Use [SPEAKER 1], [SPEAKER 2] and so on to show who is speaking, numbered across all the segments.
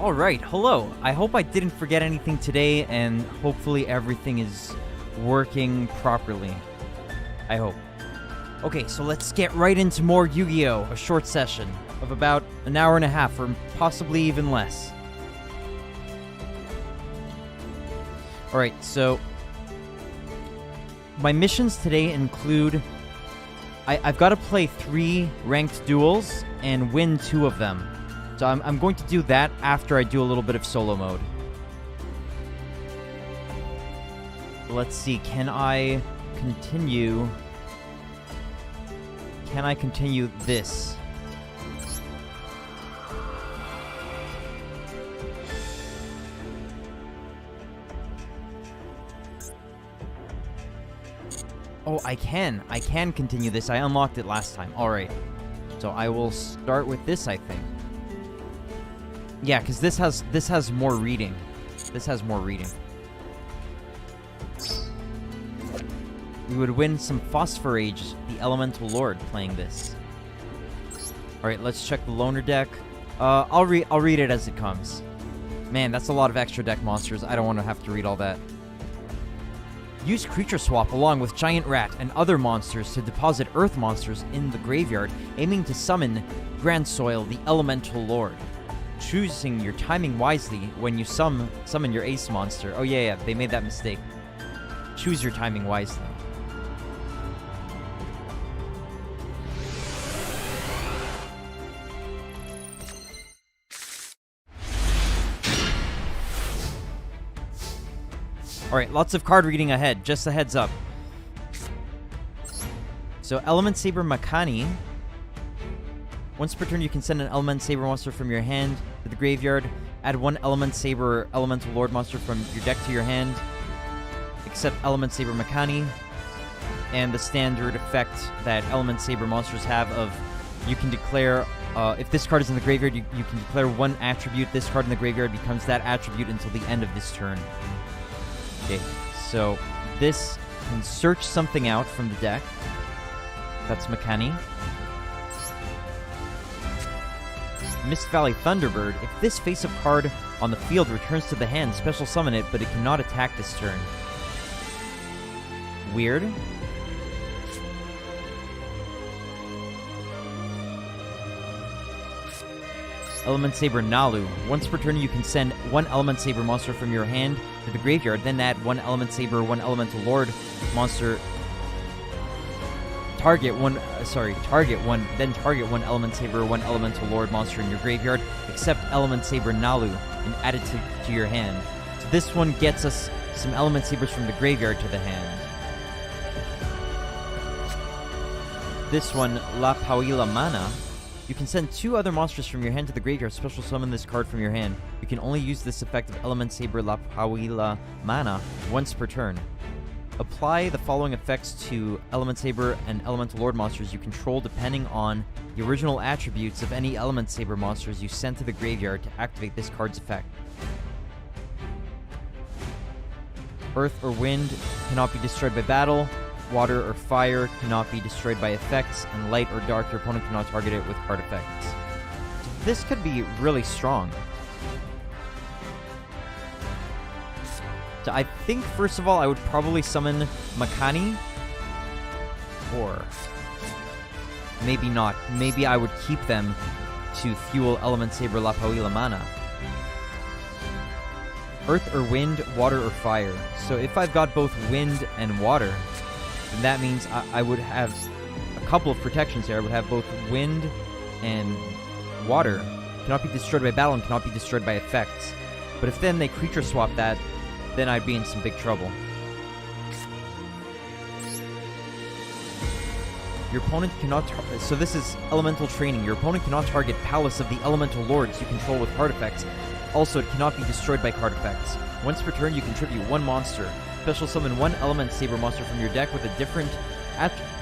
[SPEAKER 1] Alright, hello. I hope I didn't forget anything today, and hopefully everything is working properly. I hope. Okay, so let's get right into more Yu-Gi-Oh! A short session of about an hour and a half, or possibly even less. Alright, so my missions today include... I've got to play 3 ranked duels and win 2 of them. So I'm going to do that after I do a little bit of solo mode. Let's see, can I continue this? Oh, I can continue this. I unlocked it last time. Alright. So I will start with this, I think. Yeah, because this has more reading. This has more reading. We would win some Phosphorage, the Elemental Lord, playing this. Alright, let's check the loner deck. I'll read it as it comes. Man, that's a lot of extra deck monsters. I don't want to have to read all that. Use Creature Swap along with Giant Rat and other monsters to deposit Earth monsters in the graveyard, aiming to summon Grand Soil, the Elemental Lord. Choosing your timing wisely when you summon your ace monster. Oh yeah, they made that mistake. Choose your timing wisely. Alright, lots of card reading ahead, just a heads up. So, Element Saber Makani. Once per turn, you can send an Element Saber monster from your hand to the graveyard. Add 1 Element Saber Elemental Lord monster from your deck to your hand. Except Element Saber Makani. And the standard effect that Element Saber monsters have of you can declare, if this card is in the graveyard, you can declare 1 attribute. This card in the graveyard becomes that attribute until the end of this turn. Okay, so this can search something out from the deck. That's Makani. Mist Valley Thunderbird. If this face-up card on the field returns to the hand, special summon it, but it cannot attack this turn. Weird. Element Saber Nalu. Once per turn, you can send 1 Element Saber monster from your hand to the graveyard, then add 1 Element Saber, 1 Elemental Lord monster. Target one Element Saber, 1 Elemental Lord monster in your graveyard, except Element Saber Nalu, and add it to your hand. So this one gets us some Element Sabers from the graveyard to the hand. This one, La Pauila Mana. You can send 2 other monsters from your hand to the graveyard, special summon this card from your hand. You can only use this effect of Element Saber La Pauila Mana once per turn. Apply the following effects to Element Saber and Elemental Lord monsters you control depending on the original attributes of any Element Saber monsters you send to the graveyard to activate this card's effect. Earth or wind cannot be destroyed by battle. Water or fire cannot be destroyed by effects, and light or dark, your opponent cannot target it with card effects. This could be really strong. So I think, first of all, I would probably summon Makani. Or maybe not. Maybe I would keep them to fuel Element Saber La Pauila Mana. Earth or wind, water or fire. So if I've got both wind and water, then that means I would have a couple of protections here. I would have both wind and water. Cannot be destroyed by battle and cannot be destroyed by effects. But if then they creature swap that, then I'd be in some big trouble. Your opponent cannot... So this is Elemental Training. Your opponent cannot target Palace of the Elemental Lords you control with card effects. Also, it cannot be destroyed by card effects. Once per turn, you contribute 1 monster. Special summon 1 Element Saber monster from your deck with a different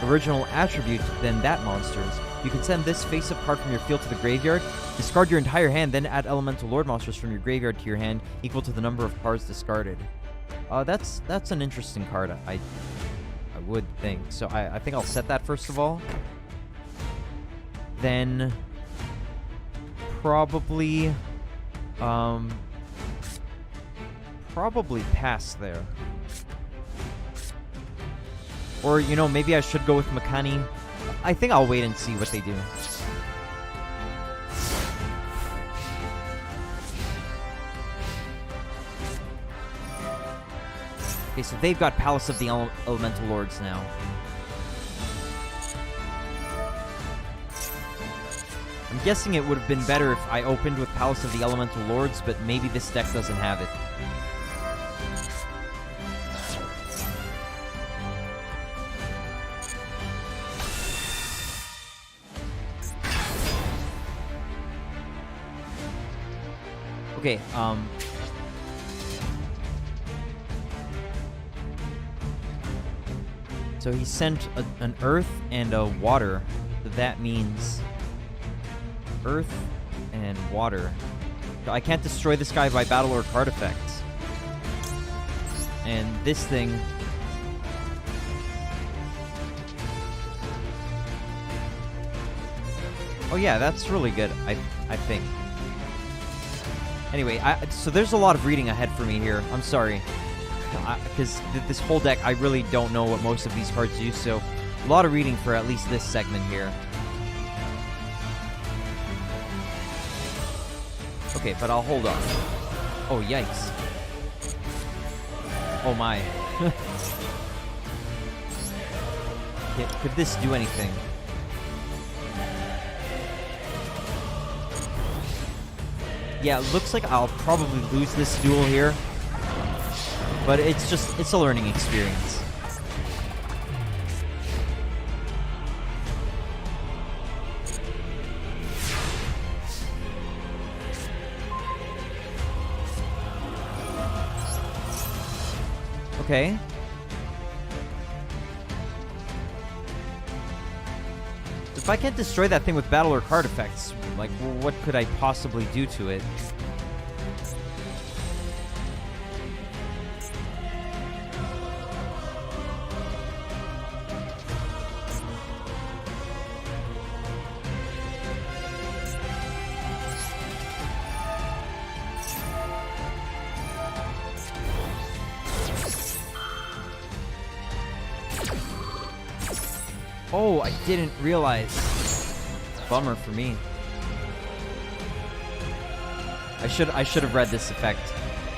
[SPEAKER 1] original attribute than that monster's. You can send this face-up card from your field to the graveyard, discard your entire hand, then add Elemental Lord monsters from your graveyard to your hand, equal to the number of cards discarded. That's an interesting card, I would think. So I think I'll set that first of all. Then probably Probably pass there. Or, you know, maybe I should go with Makani. I think I'll wait and see what they do. Okay, so they've got Palace of the Elemental Lords now. I'm guessing it would have been better if I opened with Palace of the Elemental Lords, but maybe this deck doesn't have it. Okay, so he sent an Earth and a Water. So that means Earth and Water. I can't destroy this guy by battle or card effects. And this thing... Oh yeah, that's really good, I think. Anyway, so there's a lot of reading ahead for me here. I'm sorry. Because this whole deck, I really don't know what most of these cards do, so a lot of reading for at least this segment here. Okay, but I'll hold on. Oh, yikes. Oh my. Could this do anything? Yeah, it looks like I'll probably lose this duel here. But it's a learning experience. Okay. If I can't destroy that thing with battle or card effects, like, what could I possibly do to it? Oh, I didn't realize. Bummer for me. I should have read this effect.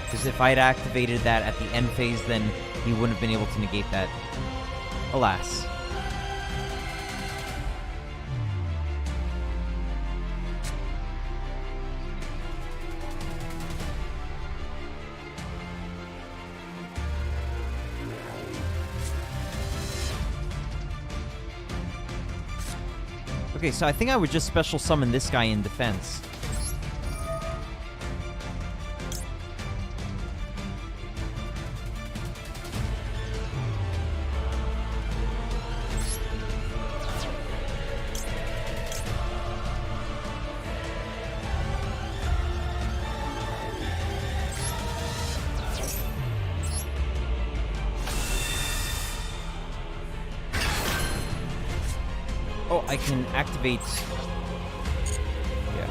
[SPEAKER 1] Because if I had activated that at the end phase, then he wouldn't have been able to negate that. Alas. Okay, so I think I would just special summon this guy in defense. Oh, I can activate... Yeah.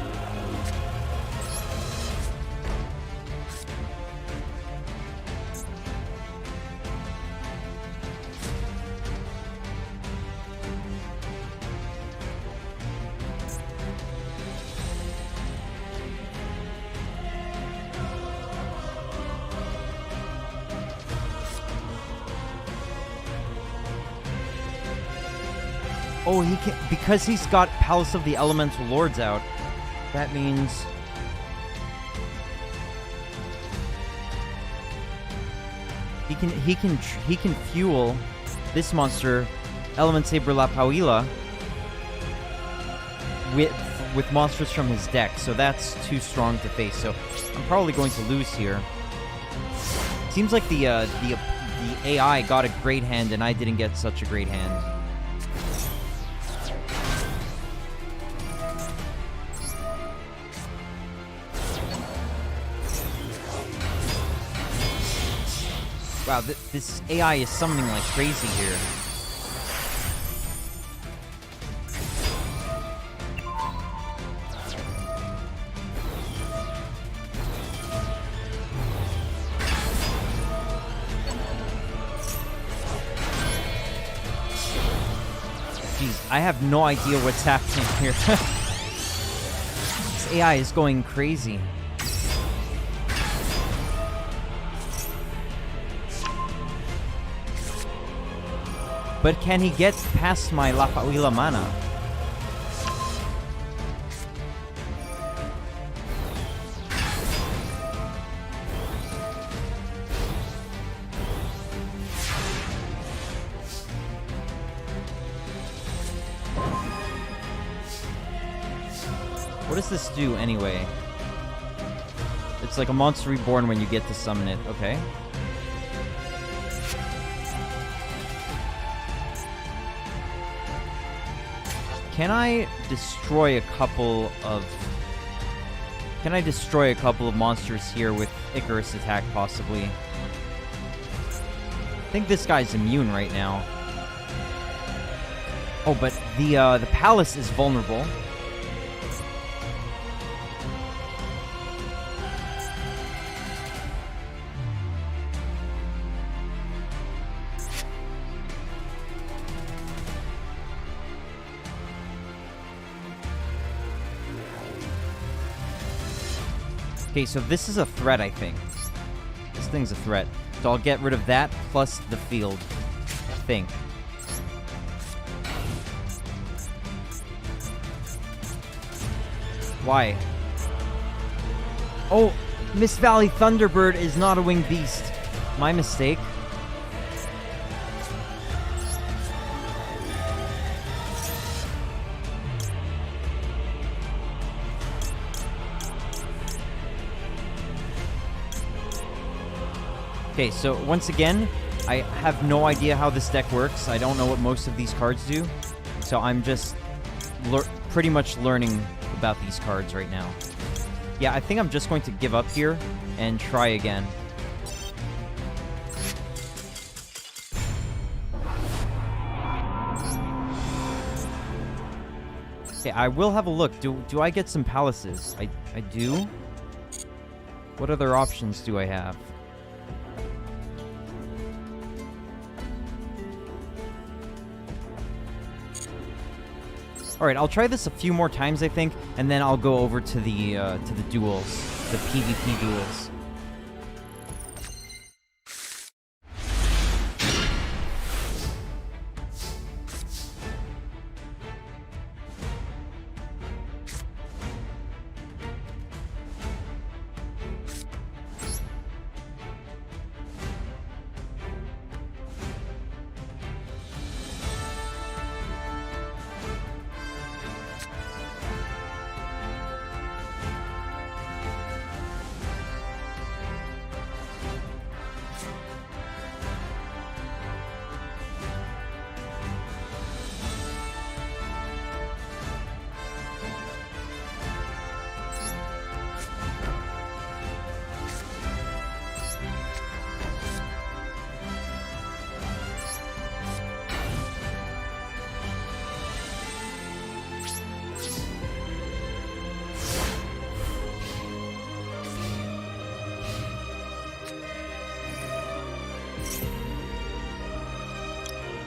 [SPEAKER 1] Oh, he can, because he's got Palace of the Elemental Lords out. That means he can fuel this monster, Element Saber La Pauila, with monsters from his deck. So that's too strong to face. So I'm probably going to lose here. Seems like the AI got a great hand and I didn't get such a great hand. Wow, this AI is summoning like crazy here. Jeez, I have no idea what's happening here. This AI is going crazy. But can he get past my Lapa'uila mana? What does this do anyway? It's like a monster reborn when you get to summon it. Okay. Can I destroy a couple of... Can I destroy a couple of monsters here with Icarus attack, possibly? I think this guy's immune right now. Oh, but the palace is vulnerable. Okay, so this is a threat, I think. This thing's a threat. So I'll get rid of that plus the field, I think. Why? Oh, Mist Valley Thunderbird is not a winged beast. My mistake. Okay, so once again, I have no idea how this deck works. I don't know what most of these cards do. So I'm just pretty much learning about these cards right now. Yeah, I think I'm just going to give up here and try again. Okay, I will have a look. Do I get some palaces? I do? What other options do I have? All right, I'll try this a few more times, I think, and then I'll go over to the duels, the PvP duels.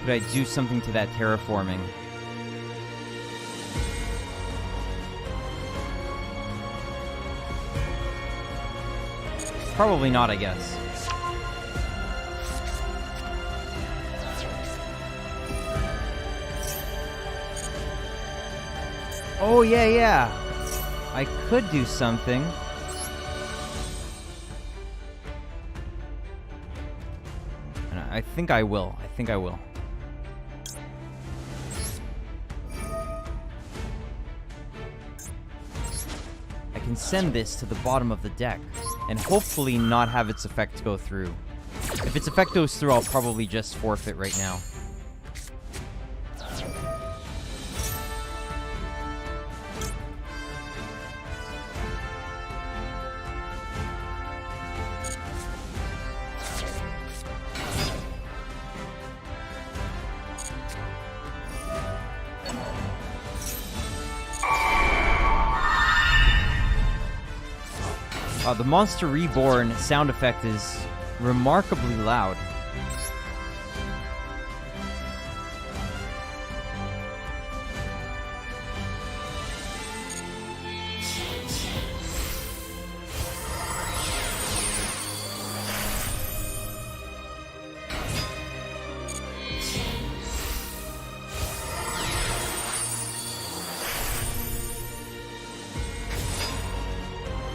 [SPEAKER 1] Could I do something to that terraforming? Probably not, I guess. Oh, yeah. I could do something. And I think I will. I can send this to the bottom of the deck and hopefully not have its effect go through. If its effect goes through, I'll probably just forfeit right now. The Monster Reborn sound effect is remarkably loud.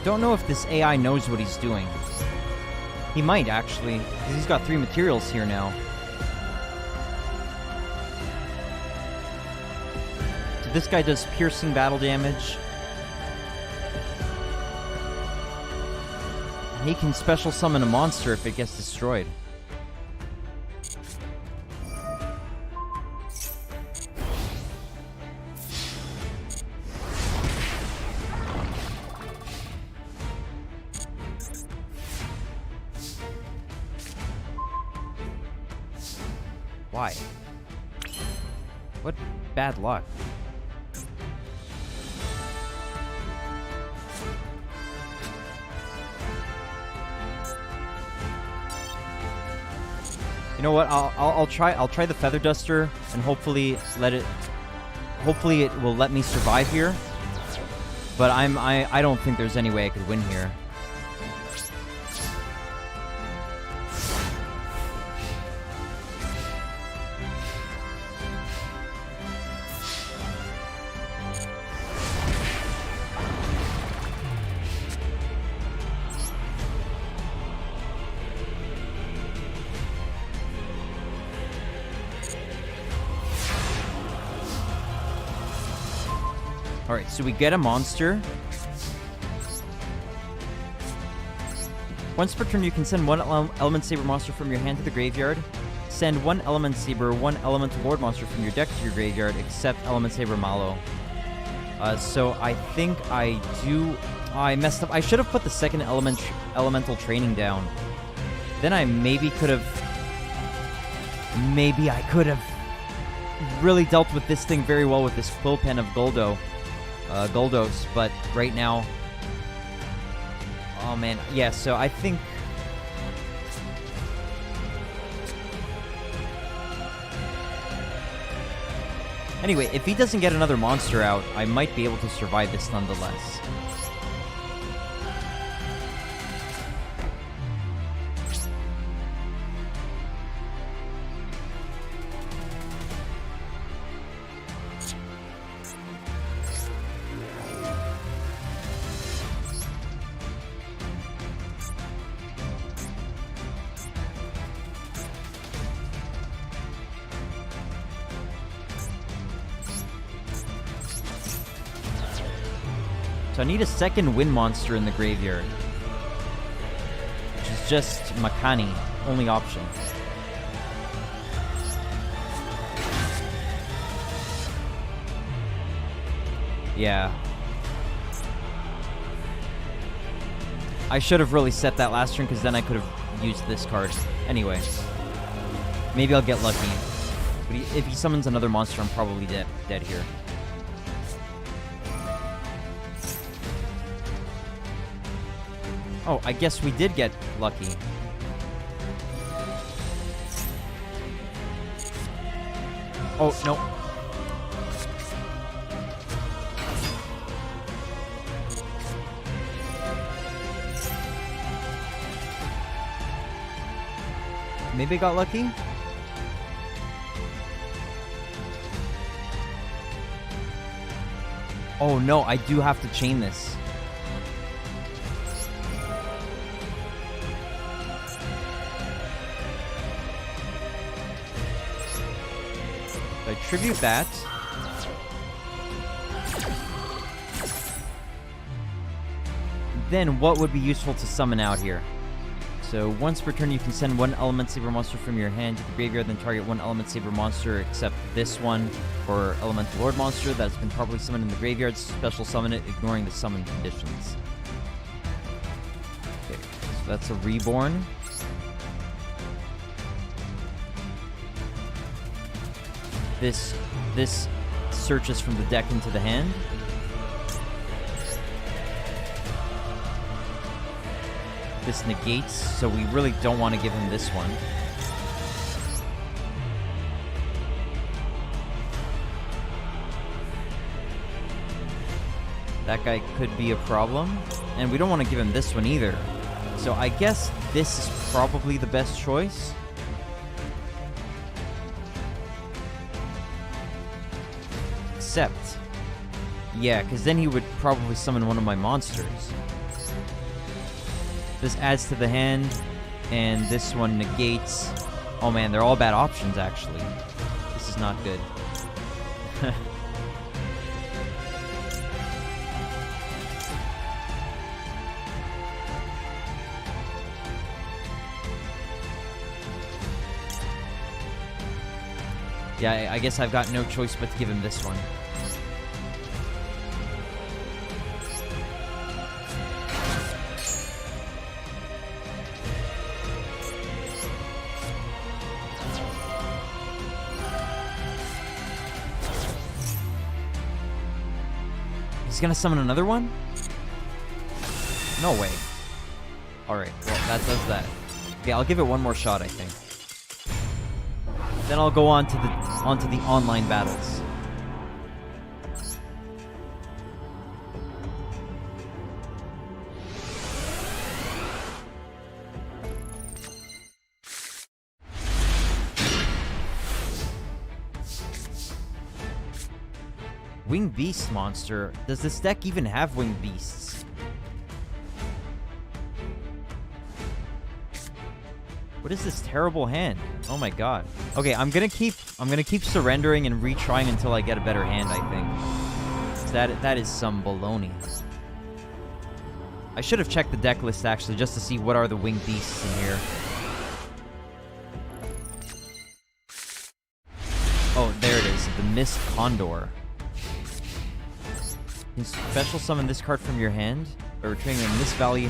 [SPEAKER 1] Don't know if this AI knows what he's doing. He might, actually, because he's got 3 materials here now. So this guy does piercing battle damage. He can special summon a monster if it gets destroyed. Why? What bad luck. You know what? I'll try the Feather Duster and hopefully it will let me survive here. But I don't think there's any way I could win here. Alright, so we get a monster. Once per turn, you can send 1 Element Saber monster from your hand to the graveyard. Send 1 Element Saber, 1 Elemental Lord monster from your deck to your graveyard, except Element Saber Malo. So I think I messed up. I should have put the second elemental training down. Then I maybe I could have really dealt with this thing very well with this Quill Pen of Goldos, but right now... Oh man, yeah, so I think... Anyway, if he doesn't get another monster out, I might be able to survive this nonetheless. So I need a second wind monster in the graveyard, which is just Makani, only option. Yeah. I should have really set that last turn, because then I could have used this card. Anyway. Maybe I'll get lucky. But if he summons another monster, I'm probably dead here. Oh, I guess we did get lucky. Oh, no. Maybe I got lucky? Oh no, I do have to chain this. I tribute that. Then what would be useful to summon out here? So once per turn, you can send 1 Element Saber monster from your hand to the graveyard, then target 1 Element Saber monster, except this one for Elemental Lord monster that has been properly summoned in the graveyard. Special summon it, ignoring the summon conditions. Okay, so that's a Reborn. This searches from the deck into the hand. This negates, so we really don't want to give him this one. That guy could be a problem. And we don't want to give him this one either. So I guess this is probably the best choice. Except, yeah, because then he would probably summon one of my monsters. This adds to the hand, and this one negates. Oh man, they're all bad options, actually. This is not good. Yeah, I guess I've got no choice but to give him this one. He's gonna summon another one? No way. Alright, well, that does that. Okay, I'll give it one more shot, I think. Then I'll go on to the online battles. Winged Beast monster. Does this deck even have Winged Beasts? What is this terrible hand? Oh my god. Okay, I'm gonna keep surrendering and retrying until I get a better hand, I think. That is some baloney. I should have checked the deck list actually just to see what are the Winged Beasts in here. Oh, there it is. The Mist Condor. You can special summon this card from your hand by returning a Mist Valley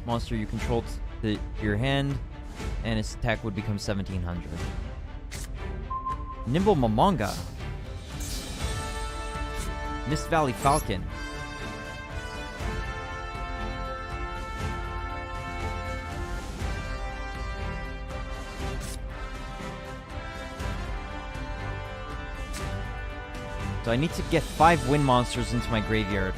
[SPEAKER 1] monster you control to your hand, and its attack would become 1700. Nimble Momonga. Mist Valley Falcon. So I need to get 5 wind monsters into my graveyard.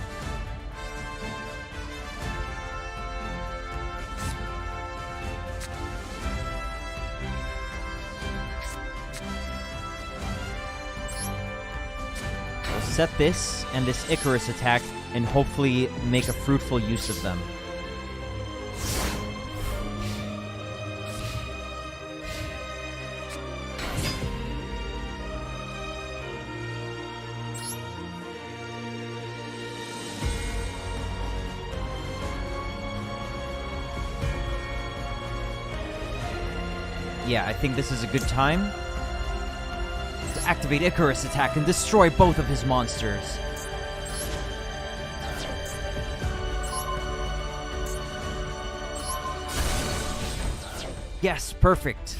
[SPEAKER 1] We'll set this and this Icarus attack and hopefully make a fruitful use of them. Yeah, I think this is a good time to activate Icarus attack and destroy both of his monsters. Yes, perfect.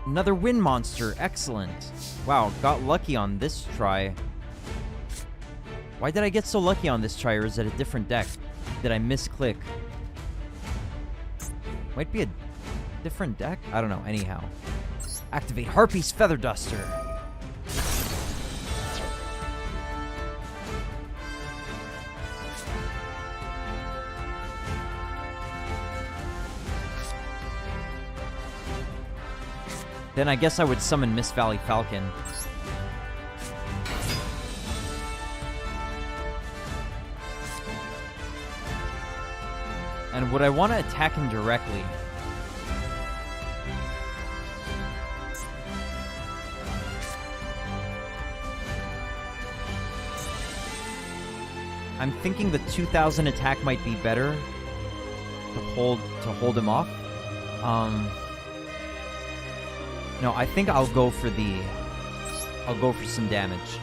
[SPEAKER 1] Another wind monster, excellent. Wow, got lucky on this try. Why did I get so lucky on this try, or is it a different deck? Did I misclick? Might be a different deck? I don't know, anyhow. Activate Harpy's Feather Duster. Then I guess I would summon Mist Valley Falcon. And would I want to attack him directly? I'm thinking the 2000 attack might be better to hold him off. No, I think I'll go for some damage.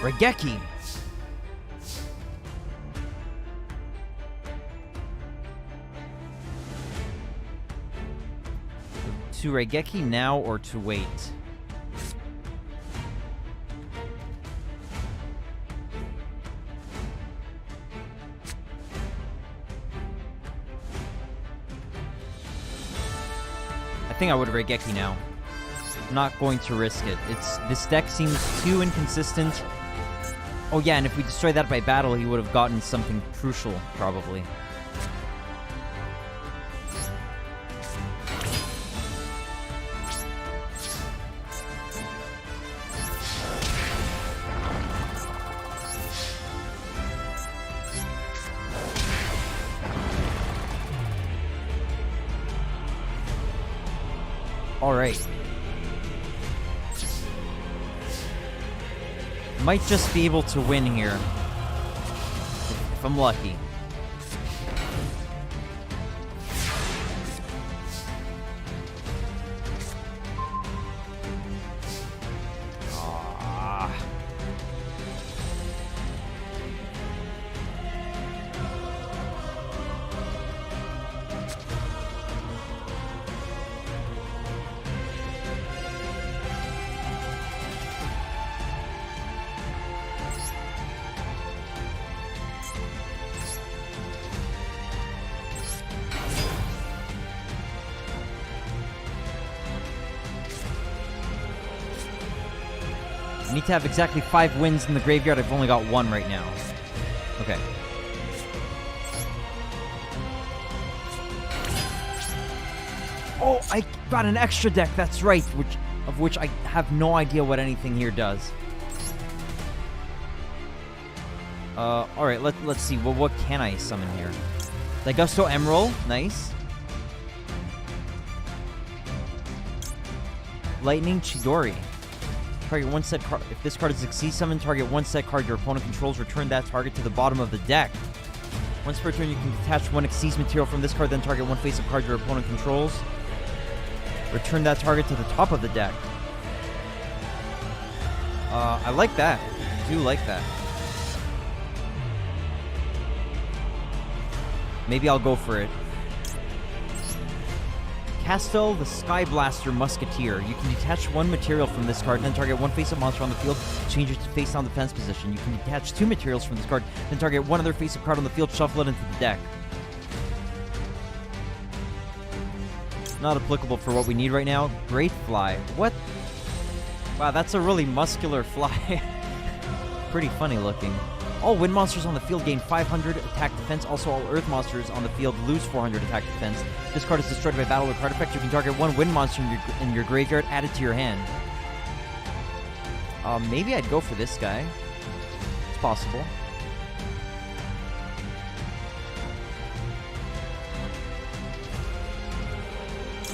[SPEAKER 1] Raigeki! To Raigeki now or to wait? I think I would Regeki now. I'm not going to risk it. This deck seems too inconsistent. Oh yeah, and if we destroy that by battle, he would have gotten something crucial, probably. Alright. Might just be able to win here. If I'm lucky. I need to have exactly 5 wins in the graveyard. I've only got 1 right now. Okay. Oh, I got an extra deck. That's right. Of which I have no idea what anything here does. Alright, let's see. Well, what can I summon here? Daigusto Emerald. Nice. Lightning Chidori. Target 1 set card. If this card is a summon, target 1 set card your opponent controls. Return that target to the bottom of the deck. Once per turn, you can detach 1 Xyz material from this card, then target 1 face-up card your opponent controls. Return that target to the top of the deck. I like that. I do like that. Maybe I'll go for it. Castel the Sky Blaster Musketeer. You can detach 1 material from this card, then target 1 face-up monster on the field, change it to face-down defense position. You can detach 2 materials from this card, then target 1 other face-up card on the field, shuffle it into the deck. Not applicable for what we need right now. Great Fly. What? Wow, that's a really muscular fly. Pretty funny looking. All wind monsters on the field gain 500 attack defense. Also, all earth monsters on the field lose 400 attack defense. If this card is destroyed by battle or card effect, you can target 1 wind monster in your graveyard, add it to your hand. Maybe I'd go for this guy. It's possible.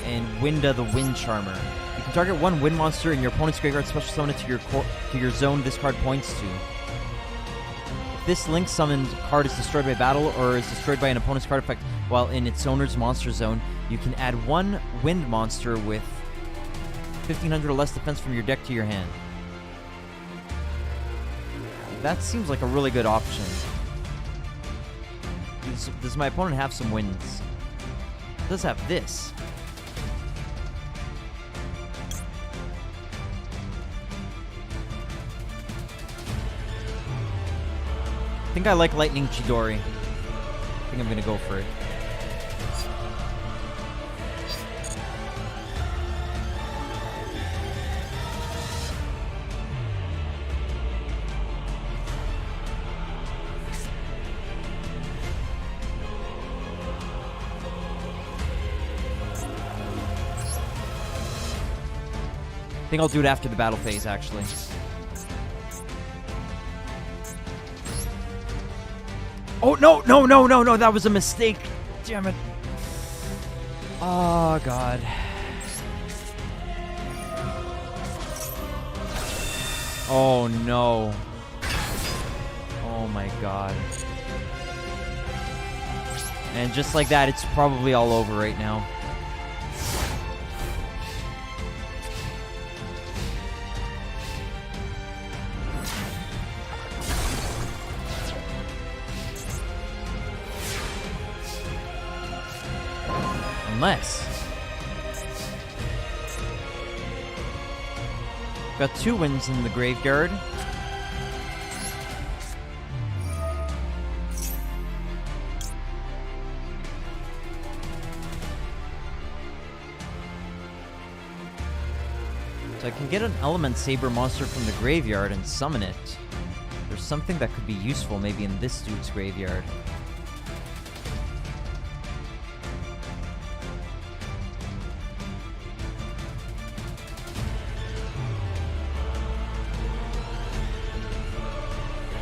[SPEAKER 1] And Winda the Wind Charmer. You can target 1 wind monster in your opponent's graveyard, special summon it to your zone this card points to. This link summoned card is destroyed by battle or is destroyed by an opponent's card effect while in its owner's monster zone, you can add 1 wind monster with 1500 or less defense from your deck to your hand. That seems like a really good option. Does my opponent have some winds? It does have this. I think I like Lightning Chidori. I think I'm gonna go for it. I think I'll do it after the battle phase, actually. Oh, no, that was a mistake. Damn it. Oh, God. Oh, no. Oh, my God. And just like that, it's probably all over right now. Unless. Got 2 wins in the graveyard. So I can get an Element Saber monster from the graveyard and summon it. There's something that could be useful maybe in this dude's graveyard.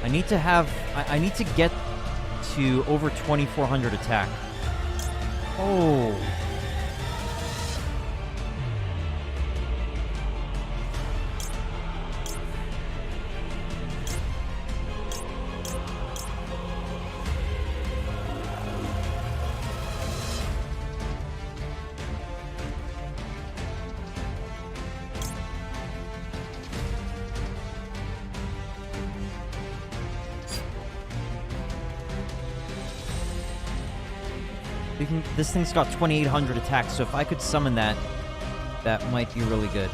[SPEAKER 1] I need to have... I need to get to over 2,400 attack. Oh... This thing's got 2,800 attack, so if I could summon that, that might be really good.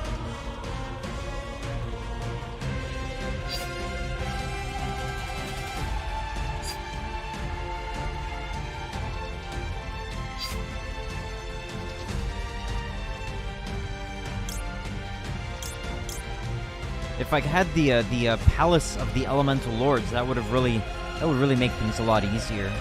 [SPEAKER 1] If I had the Palace of the Elemental Lords, that would really make things a lot easier.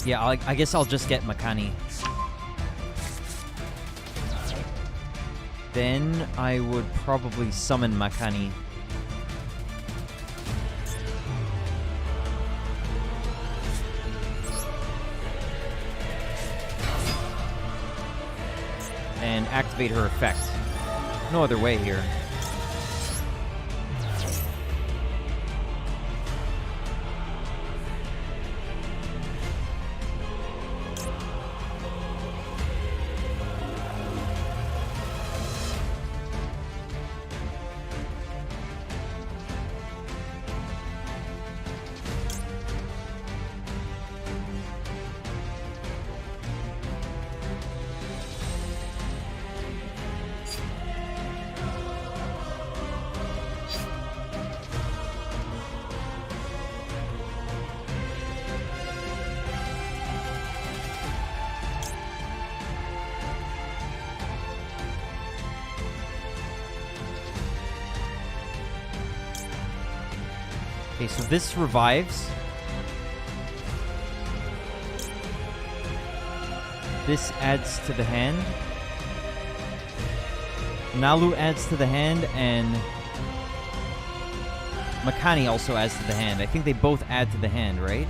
[SPEAKER 1] Yeah, I guess I'll just get Makani. Then I would probably summon Makani. And activate her effect. No other way here. Okay, so this revives. This adds to the hand. Nalu adds to the hand, and Makani also adds to the hand. I think they both add to the hand, right?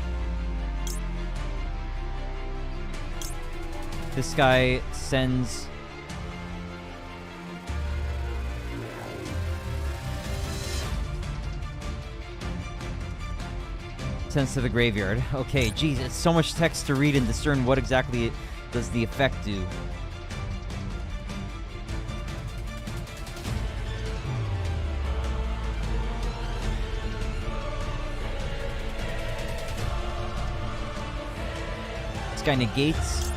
[SPEAKER 1] This guy sends... sends to the graveyard. Okay, geez, it's so much text to read and discern what exactly does the effect do. This guy negates.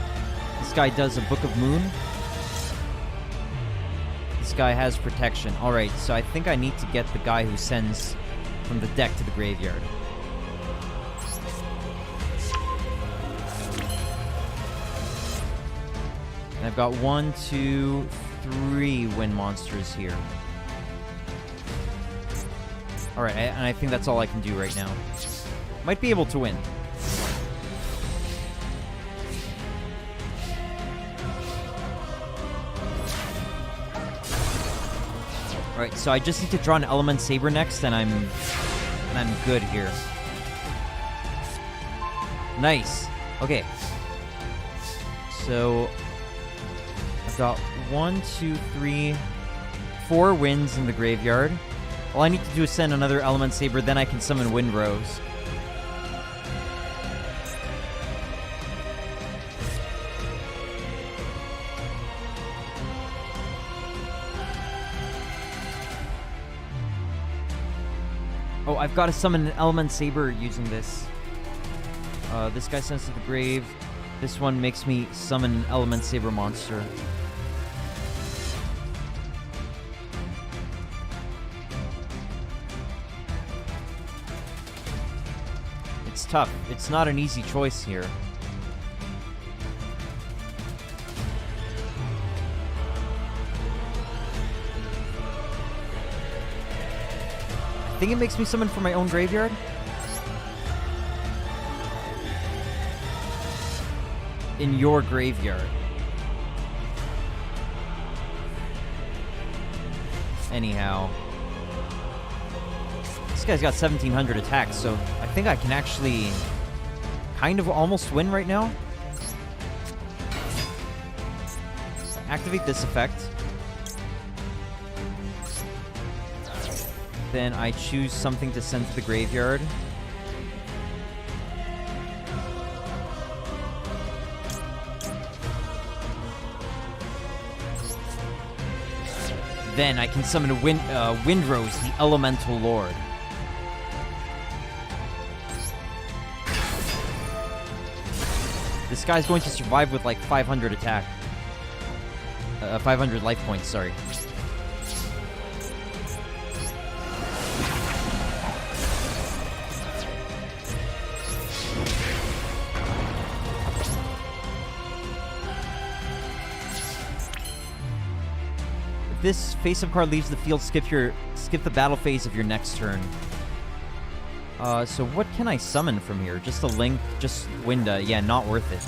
[SPEAKER 1] This guy does a Book of Moon. This guy has protection. Alright, so I think I need to get the guy who sends from the deck to the graveyard. And I've got 1, 2, 3 wind monsters here. Alright, and I think that's all I can do right now. Might be able to win. Alright, so I just need to draw an Element Saber next, and I'm good here. Nice. Okay. So I've got 1, 2, 3, 4 winds in the graveyard. All I need to do is send another Element Saber, then I can summon Windrose. Oh, I've got to summon an Element Saber using this. This guy sends to the grave. This one makes me summon an Element Saber monster. It's tough. It's not an easy choice here. I think it makes me summon from my own graveyard. In your graveyard. Anyhow. This guy's got 1,700 attacks, so I think I can actually kind of almost win right now. Activate this effect. Then I choose something to send to the graveyard. Then I can summon a Windrose, the Elemental Lord. This guy's going to survive with like 500 attack. 500 life points, sorry. This face-up card leaves the field, skip the battle phase of your next turn. So what can I summon from here? Just a Link, just Winda. Yeah, not worth it.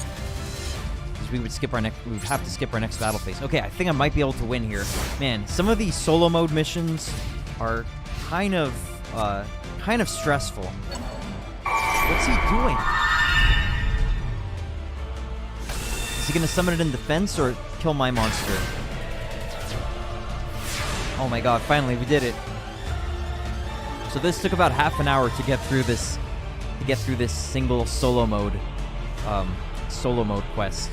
[SPEAKER 1] Because we would have to skip our next battle phase. Okay, I think I might be able to win here. Man, some of these solo mode missions are kind of stressful. What's he doing? Is he gonna summon it in defense or kill my monster? Oh my god, finally we did it. So this took about half an hour to get through this single solo mode quest.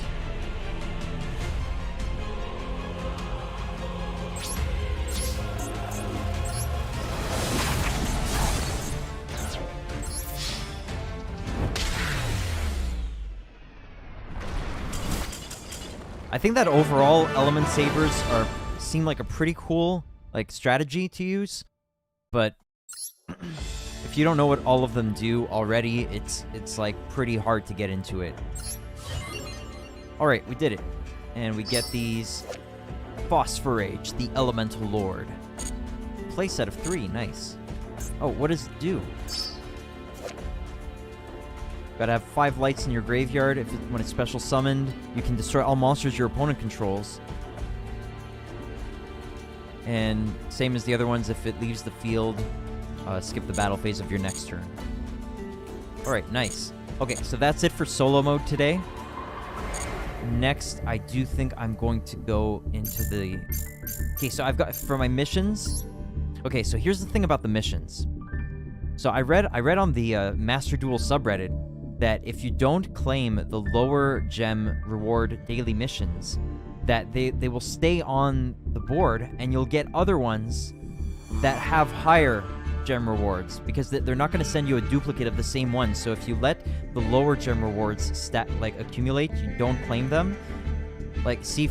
[SPEAKER 1] I think that overall Element Sabers seem like a pretty cool strategy to use, but if you don't know what all of them do already, it's like pretty hard to get into it. Alright, we did it. And we get these Phosphorage, the Elemental Lord. Playset of 3, nice. Oh, what does it do? Gotta have 5 lights in your graveyard. When it's special summoned, you can destroy all monsters your opponent controls. And same as the other ones, if it leaves the field, skip the battle phase of your next turn. Alright, nice. Okay, so that's it for solo mode today. Next, I do think I'm going to go into the... Okay, so I've got... For my missions... Okay, so here's the thing about the missions. So I read on the Master Duel subreddit that if you don't claim the lower gem reward daily missions, that they will stay on the board, and you'll get other ones that have higher gem rewards, because they're not going to send you a duplicate of the same one. So if you let the lower gem rewards accumulate, you don't claim them.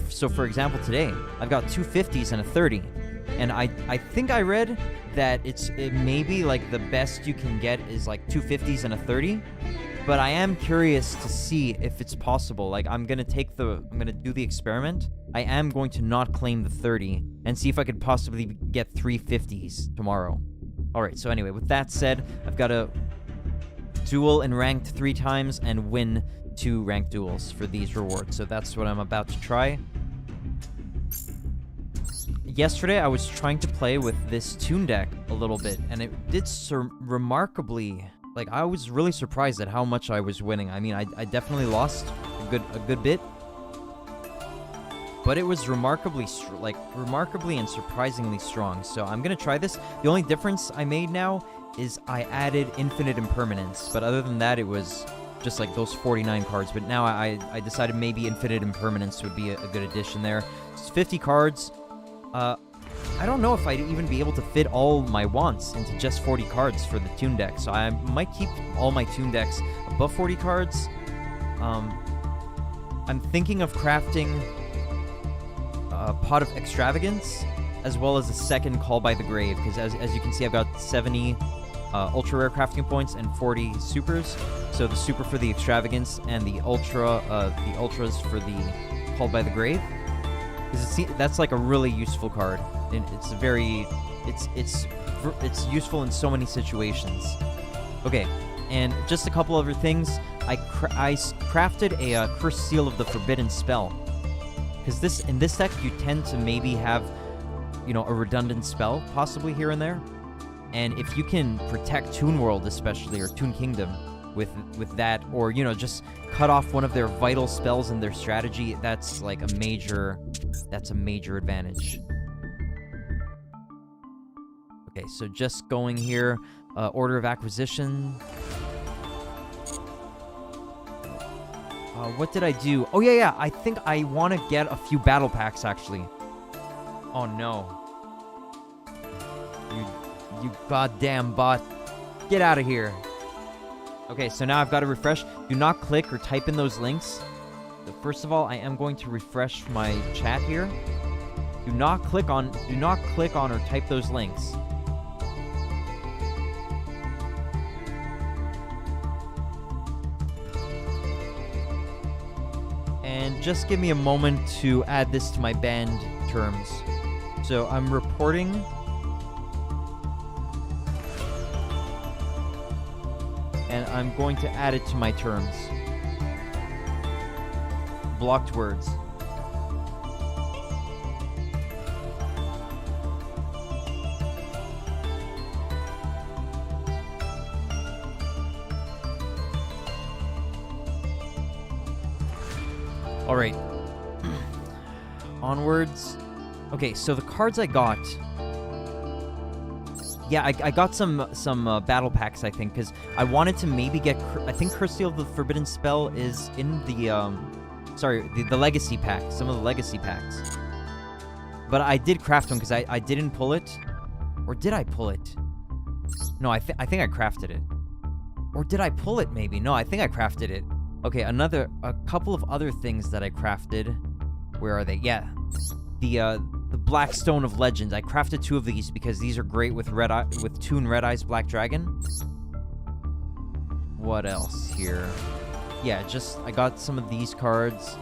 [SPEAKER 1] So for example, today I've got 2 50s and a 30, and I think I read that it maybe the best you can get is 2 50s and a 30. But I am curious to see if it's possible. I'm gonna do the experiment. I am going to not claim the 30 and see if I could possibly get 3 50s tomorrow. Alright, so anyway, with that said, I've got to duel in ranked 3 times and win 2 ranked duels for these rewards. So that's what I'm about to try. Yesterday, I was trying to play with this Toon deck a little bit, and it did remarkably... I was really surprised at how much I was winning. I mean, I definitely lost a good bit, but it was remarkably and surprisingly strong. So I'm gonna try this. The only difference I made now is I added Infinite Impermanence, but other than that, it was just those 49 cards. But now I decided maybe Infinite Impermanence would be a good addition there. It's 50 cards. I don't know if I'd even be able to fit all my wants into just 40 cards for the Toon deck, so I might keep all my Toon decks above 40 cards. I'm thinking of crafting a Pot of Extravagance, as well as a second Call by the Grave, because as you can see, I've got 70 ultra rare crafting points and 40 supers. So the super for the Extravagance and the ultras for the Call by the Grave. That's like a really useful card, and it's useful in so many situations. Okay, and just a couple other things. I crafted a Cursed Seal of the Forbidden Spell, because in this deck you tend to maybe have, you know, a redundant spell possibly here and there, and if you can protect Toon World especially, or Toon Kingdom with that, or, you know, just cut off one of their vital spells in their strategy, that's like a major advantage. Okay, so just going here, order of acquisition. What did I do? Oh, yeah, I think I want to get a few battle packs, actually. Oh, no. You goddamn bot. Get out of here. Okay, so now I've got to refresh. Do not click or type in those links. So first of all, I am going to refresh my chat here. Do not click on or type those links. And just give me a moment to add this to my banned terms. So I'm reporting. And I'm going to add it to my terms. Blocked words. All right. Onwards. Okay, so the cards I got. Yeah, I got some battle packs, I think, because I wanted to maybe get... I think Cursed Seal of the Forbidden Spell is in the... the Legacy pack. Some of the Legacy packs. But I did craft them, because I didn't pull it. Or did I pull it? No, I think I crafted it. Or did I pull it, maybe? No, I think I crafted it. Okay, a couple of other things that I crafted. Where are they? Yeah. The Black Stone of Legends. I crafted 2 of these because these are great with Toon Red Eyes Black Dragon. What else here? Yeah, I got some of these cards.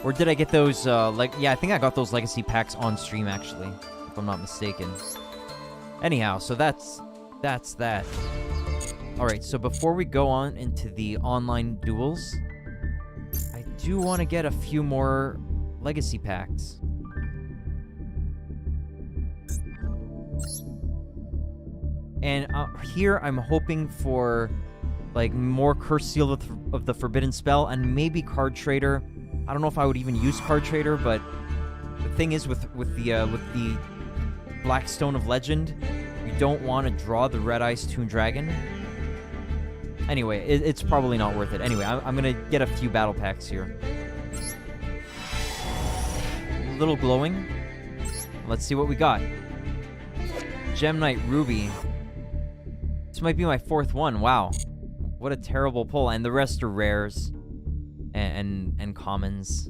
[SPEAKER 1] Or did I get those, yeah, I think I got those legacy packs on stream, actually, if I'm not mistaken. Anyhow, so that's that. Alright, so before we go on into the online duels, I do want to get a few more legacy packs. And here I'm hoping for, like, more Cursed Seal of the Forbidden Spell, and maybe Card Trader. I don't know if I would even use Card Trader, but the thing is with the Black Stone of Legend, you don't want to draw the Red Eyes Toon Dragon. Anyway, it's probably not worth it. Anyway, I'm gonna get a few battle packs here. A little glowing. Let's see what we got. Gem Knight Ruby. This might be my 4th one. Wow, what a terrible pull. And the rest are rares and commons.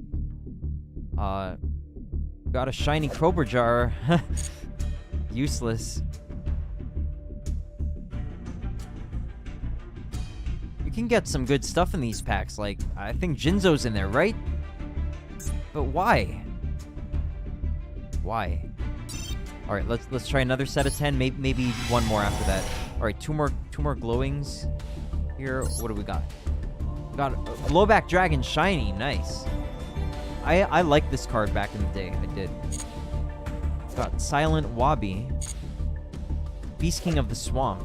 [SPEAKER 1] Got a shiny Cobra Jar. Useless. You can get some good stuff in these packs. Like, I think Jinzo's in there, right? But why? Why? All right, let's try another set of 10. Maybe one more after that. All right, two more glowings here. What do we got? We got a Glowback Dragon shiny. Nice. I liked this card back in the day. I did. Got Silent Wabi. Beast King of the Swamp.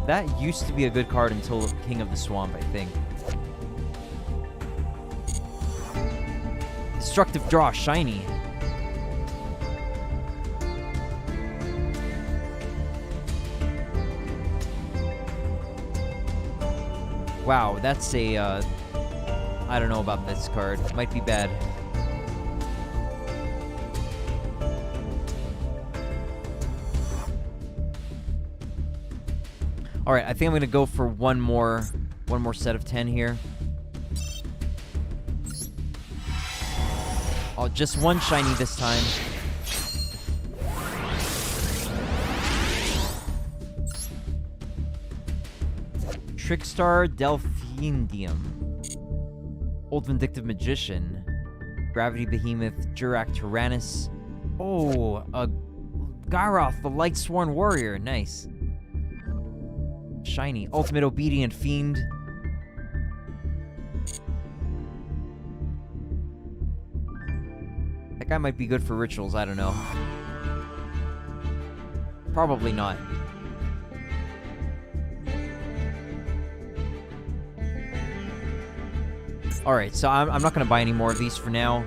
[SPEAKER 1] That used to be a good card until King of the Swamp, I think. Destructive Draw shiny. Wow, that's a, I don't know about this card. Might be bad. Alright, I think I'm gonna go for one more set of 10 here. Oh, just one shiny this time. Trickstar Delphinium. Old Vindictive Magician. Gravity Behemoth. Jurak Tyrannus. Oh, Garoth, the Lightsworn Warrior. Nice. Shiny. Ultimate Obedient Fiend. That guy might be good for rituals, I don't know. Probably not. Alright, so I'm not going to buy any more of these for now.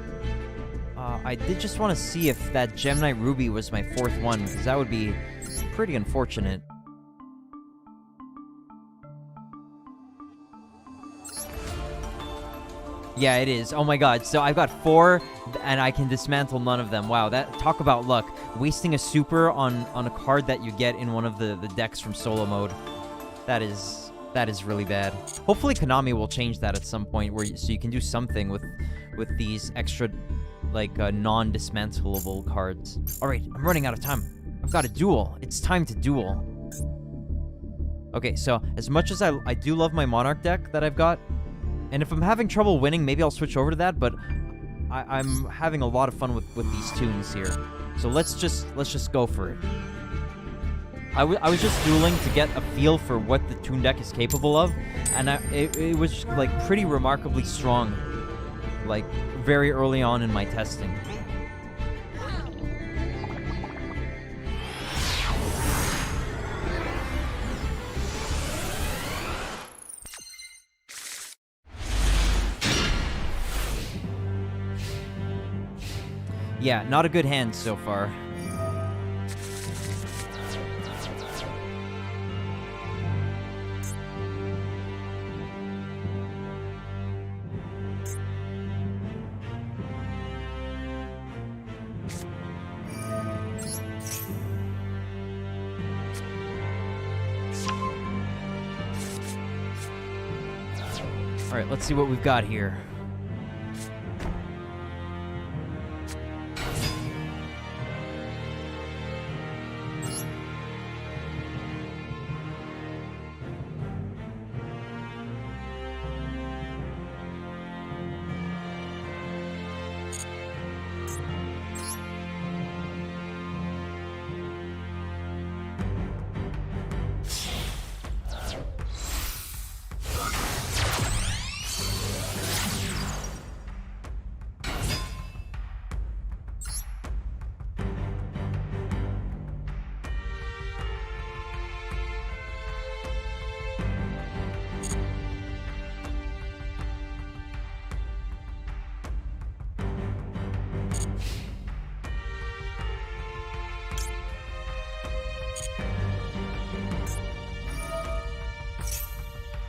[SPEAKER 1] I did just want to see if that Gem Knight Ruby was my 4th one, because that would be pretty unfortunate. Yeah, it is. Oh my god, so I've got 4, and I can dismantle none of them. Wow, that talk about luck. Wasting a super on a card that you get in one of the decks from solo mode. That is really bad. Hopefully Konami will change that at some point, so you can do something with these extra, like, non-dismantleable cards. Alright, I'm running out of time. I've got a duel. It's time to duel. Okay, so as much as I do love my Monarch deck that I've got, and if I'm having trouble winning, maybe I'll switch over to that, but I'm having a lot of fun with these tunes here. So let's just go for it. I was just dueling to get a feel for what the Toon deck is capable of, and it was, like, pretty remarkably strong, like, very early on in my testing. Yeah, not a good hand so far. Alright, let's see what we've got here.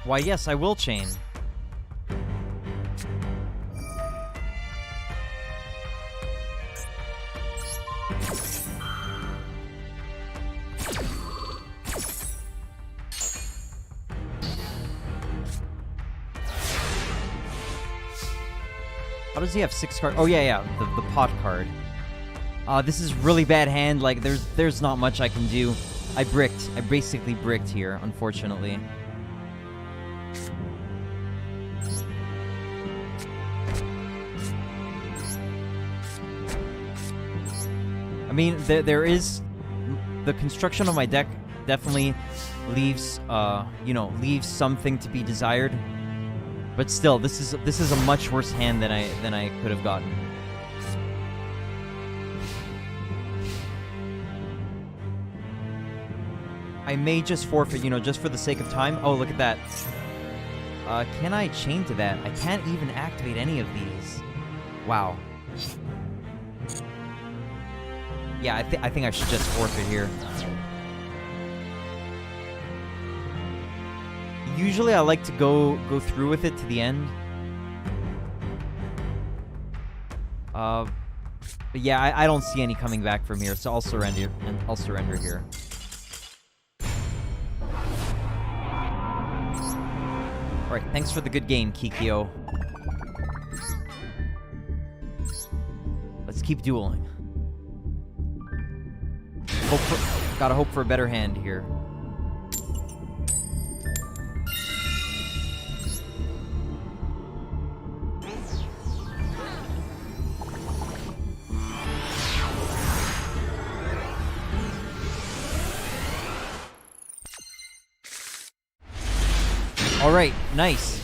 [SPEAKER 1] Why, yes, I will chain. How does he have 6 cards? Oh, yeah, the pot card. This is really bad hand. Like, there's not much I can do. I bricked. I basically bricked here, unfortunately. I mean, there is... The construction of my deck definitely leaves, leaves something to be desired. But still, this is a much worse hand than I could have gotten. I may just forfeit, just for the sake of time. Oh, look at that. Can I chain to that? I can't even activate any of these. Wow. Yeah, I think I should just forfeit here. Usually I like to go through with it to the end. But yeah, I don't see any coming back from here, so I'll surrender, and I'll surrender here. Alright, thanks for the good game, Kikyo. Let's keep dueling. Gotta hope for a better hand here. Alright, nice.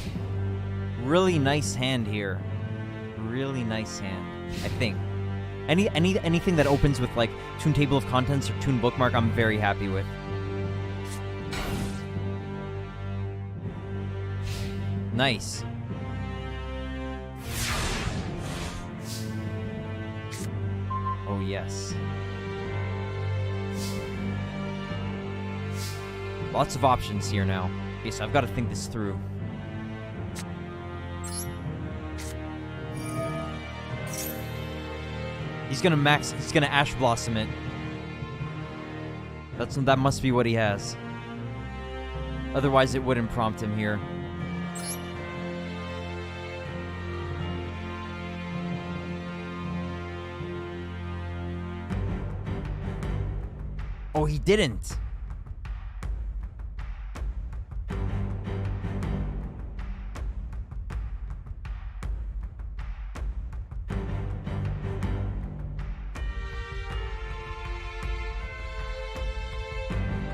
[SPEAKER 1] Really nice hand here. Really nice hand, I think. Anything that opens with, like, Toon Table of Contents or Toon Bookmark, I'm very happy with. Nice. Oh, yes. Lots of options here now. Okay, so I've got to think this through. He's gonna Ash Blossom it. That must be what he has. Otherwise it wouldn't prompt him here. Oh, he didn't.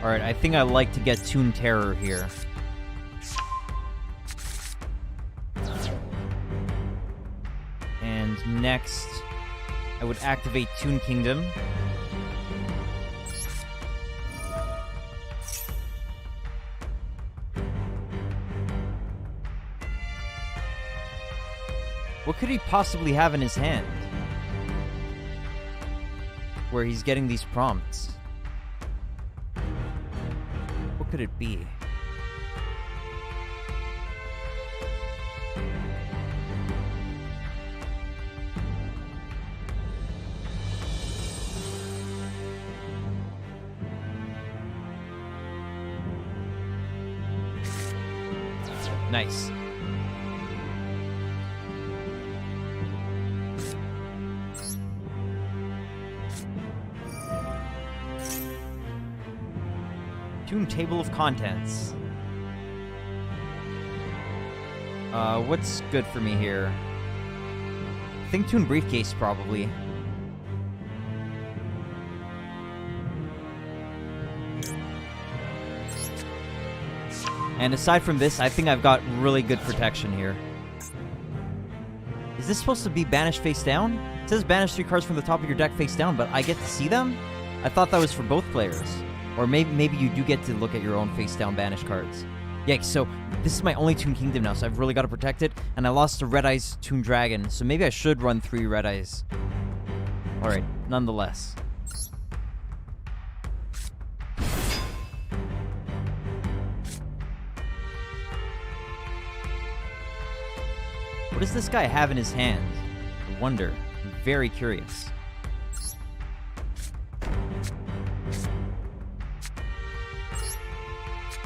[SPEAKER 1] Alright, I think I like to get Toon Terror here. And next, I would activate Toon Kingdom. What could he possibly have in his hand? Where he's getting these prompts. What could it be? Nice. Toon Table of Contents. What's good for me here? I think Toon Briefcase, probably. And aside from this, I think I've got really good protection here. Is this supposed to be banished face down? It says banish 3 cards from the top of your deck face down, but I get to see them? I thought that was for both players. Or maybe you do get to look at your own face down banished cards. Yikes, so this is my only Toon Kingdom now, so I've really got to protect it. And I lost to Red Eyes Toon Dragon, so maybe I should run 3 Red Eyes. Alright, nonetheless. What does this guy have in his hand? I wonder. I'm very curious.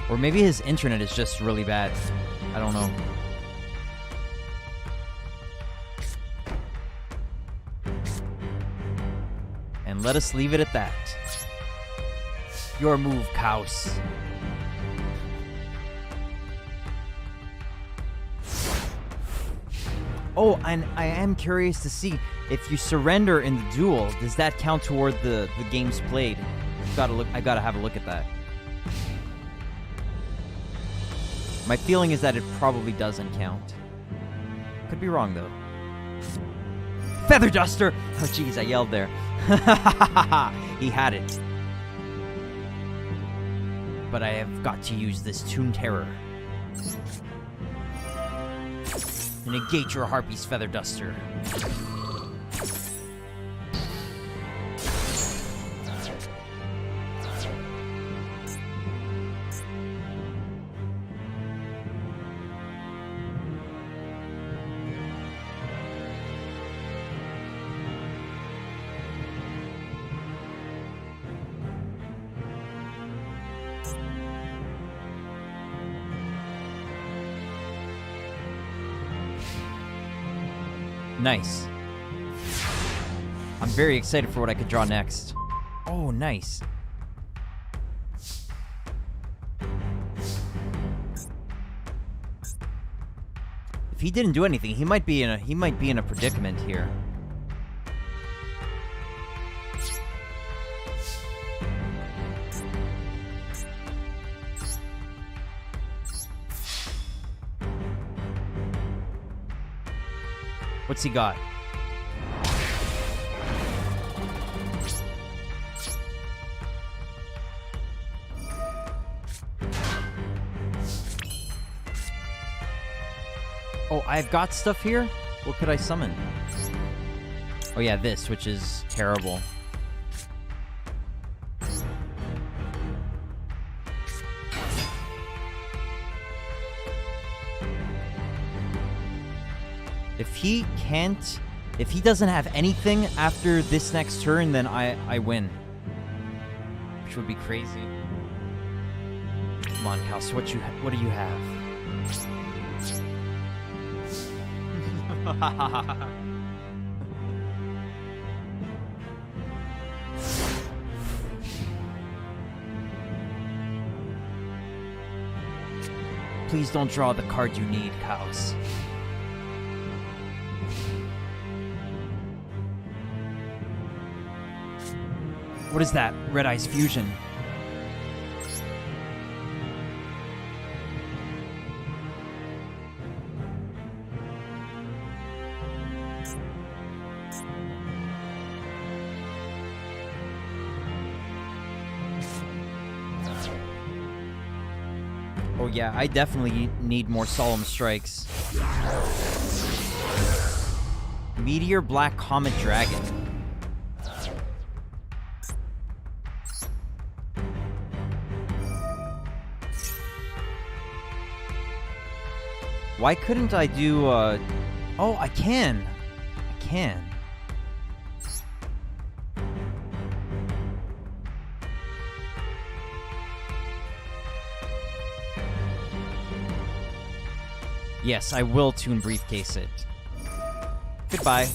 [SPEAKER 1] Or maybe his internet is just really bad. I don't know. And let us leave it at that. Your move, Kaus. Oh, and I am curious to see if you surrender in the duel, does that count toward the games played? I gotta have a look at that. My feeling is that it probably doesn't count. Could be wrong, though. Feather Duster! Oh, jeez, I yelled there. He had it. But I have got to use this Toon Terror. And negate your Harpy's Feather Duster. Nice. I'm very excited for what I could draw next. Oh, nice. If he didn't do anything, he might be in a predicament here. What's he got? Oh, I've got stuff here? What could I summon? Oh yeah, this, which is terrible. If he doesn't have anything after this next turn, then I win. Which would be crazy. Come on, House, what do you have? Please don't draw the card you need, House. What is that? Red Eyes Fusion. Oh yeah, I definitely need more Solemn Strikes. Meteor Black Comet Dragon. Why couldn't I do, Oh, I can. I can. Yes, I will Toon Briefcase it. Goodbye.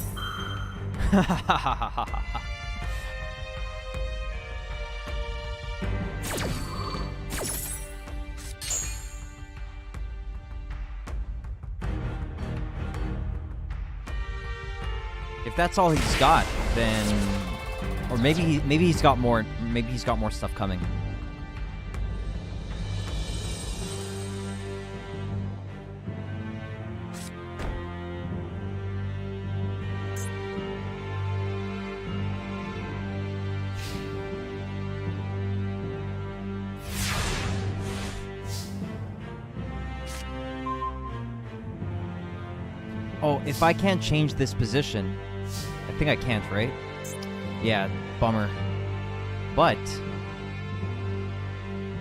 [SPEAKER 1] If that's all he's got, then, or maybe he's got more. Maybe he's got more stuff coming. Oh, if I can't change this position, I think I can't, right? Yeah, bummer. But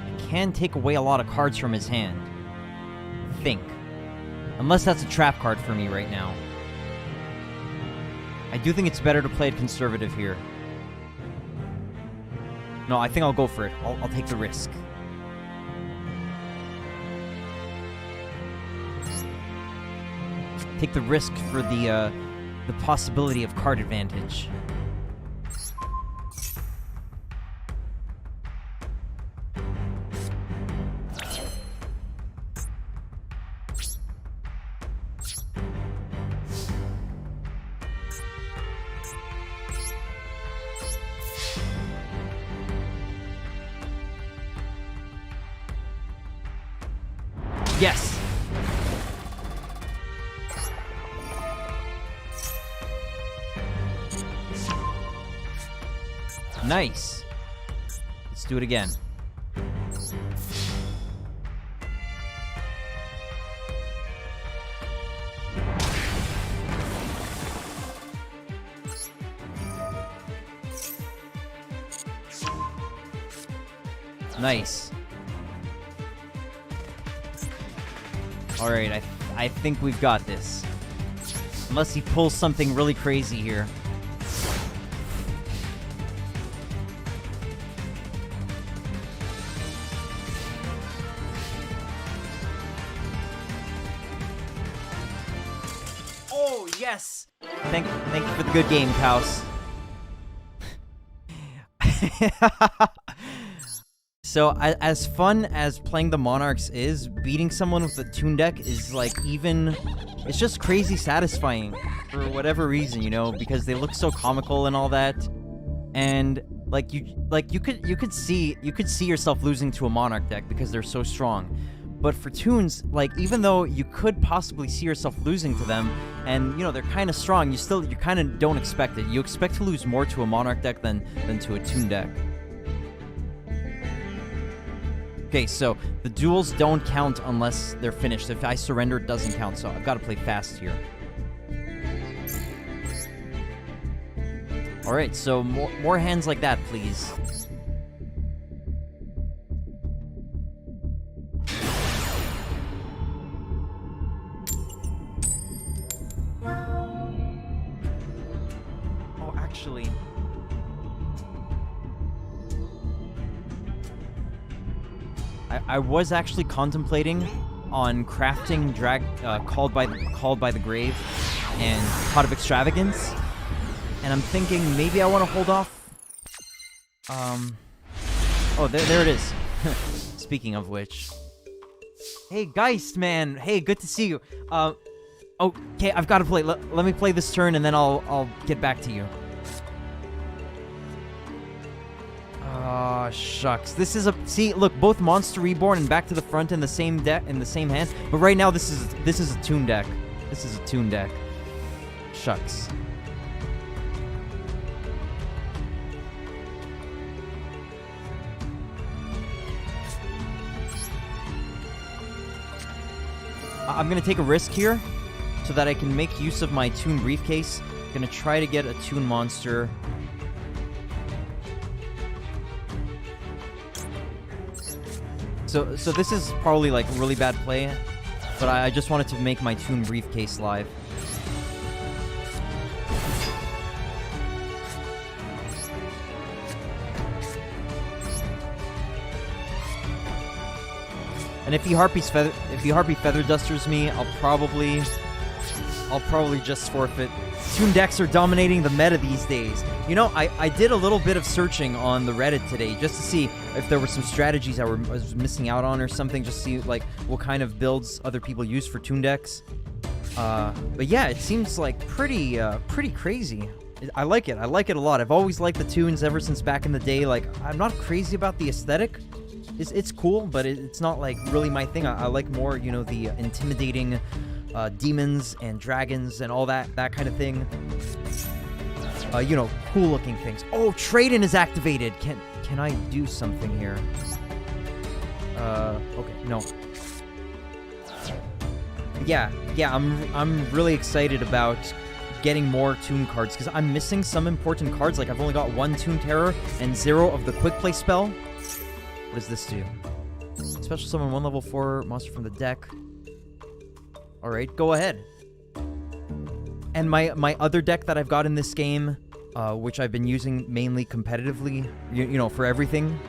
[SPEAKER 1] I can take away a lot of cards from his hand. Think. Unless that's a trap card for me right now. I do think it's better to play it conservative here. No, I think I'll go for it. I'll take the risk. Take the risk for the possibility of card advantage. Yes! Nice. Let's do it again. Nice. Alright, I think we've got this. Unless he pulls something really crazy here. Oh, yes! Thank you for the good game, Kaus. So, as fun as playing the Monarchs is, beating someone with a Toon deck is, like, it's just crazy satisfying for whatever reason, you know, because they look so comical and all that. And, like, you could see yourself losing to a Monarch deck because they're so strong. But for Toons, like, even though you could possibly see yourself losing to them, and, you know, they're kind of strong, you kind of don't expect it. You expect to lose more to a Monarch deck than to a Toon deck. Okay, so the duels don't count unless they're finished. If I surrender, it doesn't count, so I've got to play fast here. Alright, so more hands like that, please. Oh, actually... I was actually contemplating on crafting called by the grave and Pot of Extravagance, and I'm thinking maybe I want to hold off. Oh, there it is. Speaking of which, hey Geist man, hey, good to see you. Okay, I've got to play. Let me play this turn, and then I'll get back to you. Oh, shucks. This is see, look, both Monster Reborn and Back to the Front in the same deck, in the same hand. But right now, this is a Toon deck. This is a Toon deck. Shucks. I'm gonna take a risk here, so that I can make use of my Toon briefcase. Gonna try to get a Toon monster. So this is probably, like, a really bad play, but I just wanted to make my Toon briefcase live. And if he Harpy Feather Dusters me, I'll probably just forfeit. Toon decks are dominating the meta these days. You know, I did a little bit of searching on the Reddit today just to see if there were some strategies I was missing out on or something, just to see, like, what kind of builds other people use for Toon decks. But yeah, it seems like pretty crazy. I like it. I like it a lot. I've always liked the Toons ever since back in the day. Like, I'm not crazy about the aesthetic. It's cool, but it's not, like, really my thing. I like more, you know, the intimidating demons and dragons and all that kind of thing. You know, cool-looking things. Oh, Trade-in is activated! Can I do something here? Okay, no. Yeah, I'm really excited about getting more Toon cards, because I'm missing some important cards. Like, I've only got 1 Toon Terror and 0 of the Quick Play spell. What does this do? Special summon 1 level 4 monster from the deck. Alright, go ahead. And my other deck that I've got in this game, which I've been using mainly competitively, you know, for everything,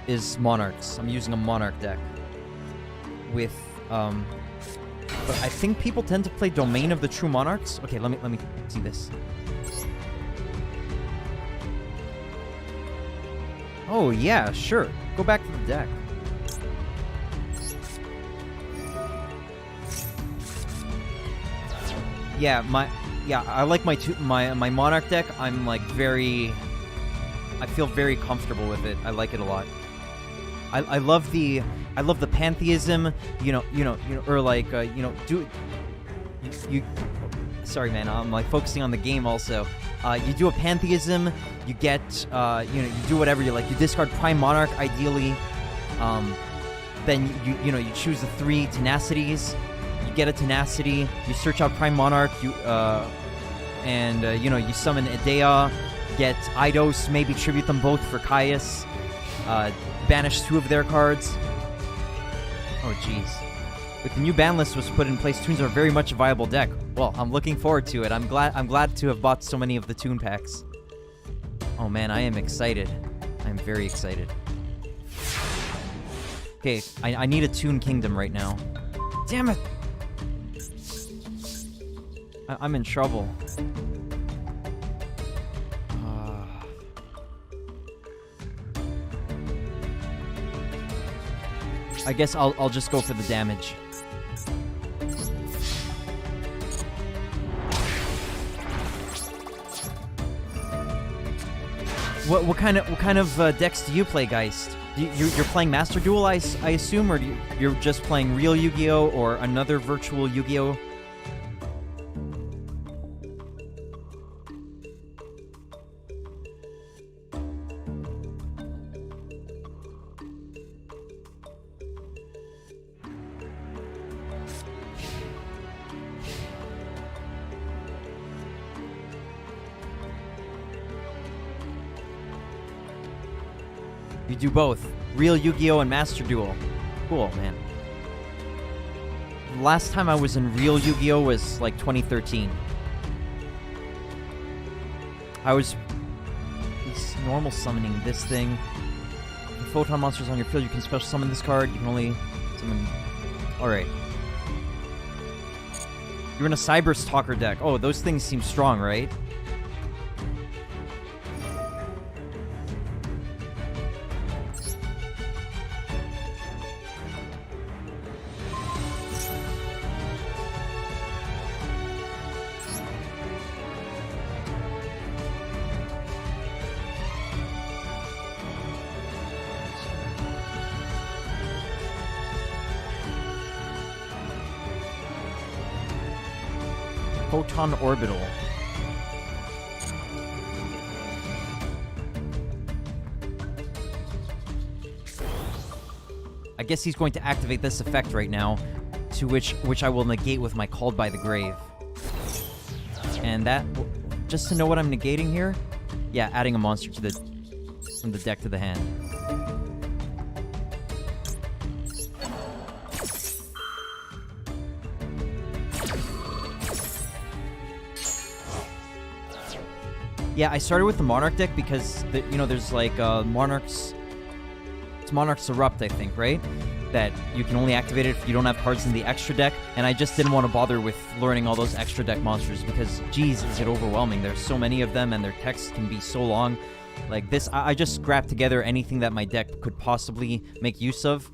[SPEAKER 1] is Monarchs. I'm using a Monarch deck with, but I think people tend to play Domain of the True Monarchs. Okay, let me see this. Oh yeah, sure. Go back to the deck. Yeah, I like my Monarch deck. I'm, like, I feel very comfortable with it. I like it a lot. I love the pantheism, you know, or, like, you know, sorry man, I'm, like, focusing on the game also. You do a pantheism, you get, you know, you do whatever you like. You discard Prime Monarch, ideally. Then you know, you choose the 3 tenacities. You get a tenacity, you search out Prime Monarch, you know, you summon Idea, get Eidos, maybe tribute them both for Caius, banish 2 of their cards. Oh jeez. With the new ban list was put in place, Toons are very much a viable deck. Well, I'm looking forward to it. I'm glad to have bought so many of the Toon packs. Oh man, I am excited. I'm very excited. Okay, I need a Toon Kingdom right now. Damn it! I'm in trouble. I guess I'll just go for the damage. What kind of decks do you play, Geist? You're playing Master Duel, I assume, or you're just playing real Yu-Gi-Oh or another virtual Yu-Gi-Oh? You do both. Real Yu-Gi-Oh! And Master Duel. Cool, man. The last time I was in real Yu-Gi-Oh! Was like 2013. I was normal summoning this thing. If Photon monsters on your field, you can special summon this card. You can only summon... Alright. You're in a Cyber Stalker deck. Oh, those things seem strong, right? Photon Orbital. I guess he's going to activate this effect right now, to which I will negate with my Called by the Grave. And that, just to know what I'm negating here, yeah, adding a monster to from the deck to the hand. Yeah, I started with the Monarch deck because, there's like Monarchs... It's Monarchs Erupt, I think, right? That you can only activate it if you don't have cards in the extra deck, and I just didn't want to bother with learning all those extra deck monsters because, geez, is it overwhelming. There's so many of them, and their text can be so long. Like this, I just scrapped together anything that my deck could possibly make use of,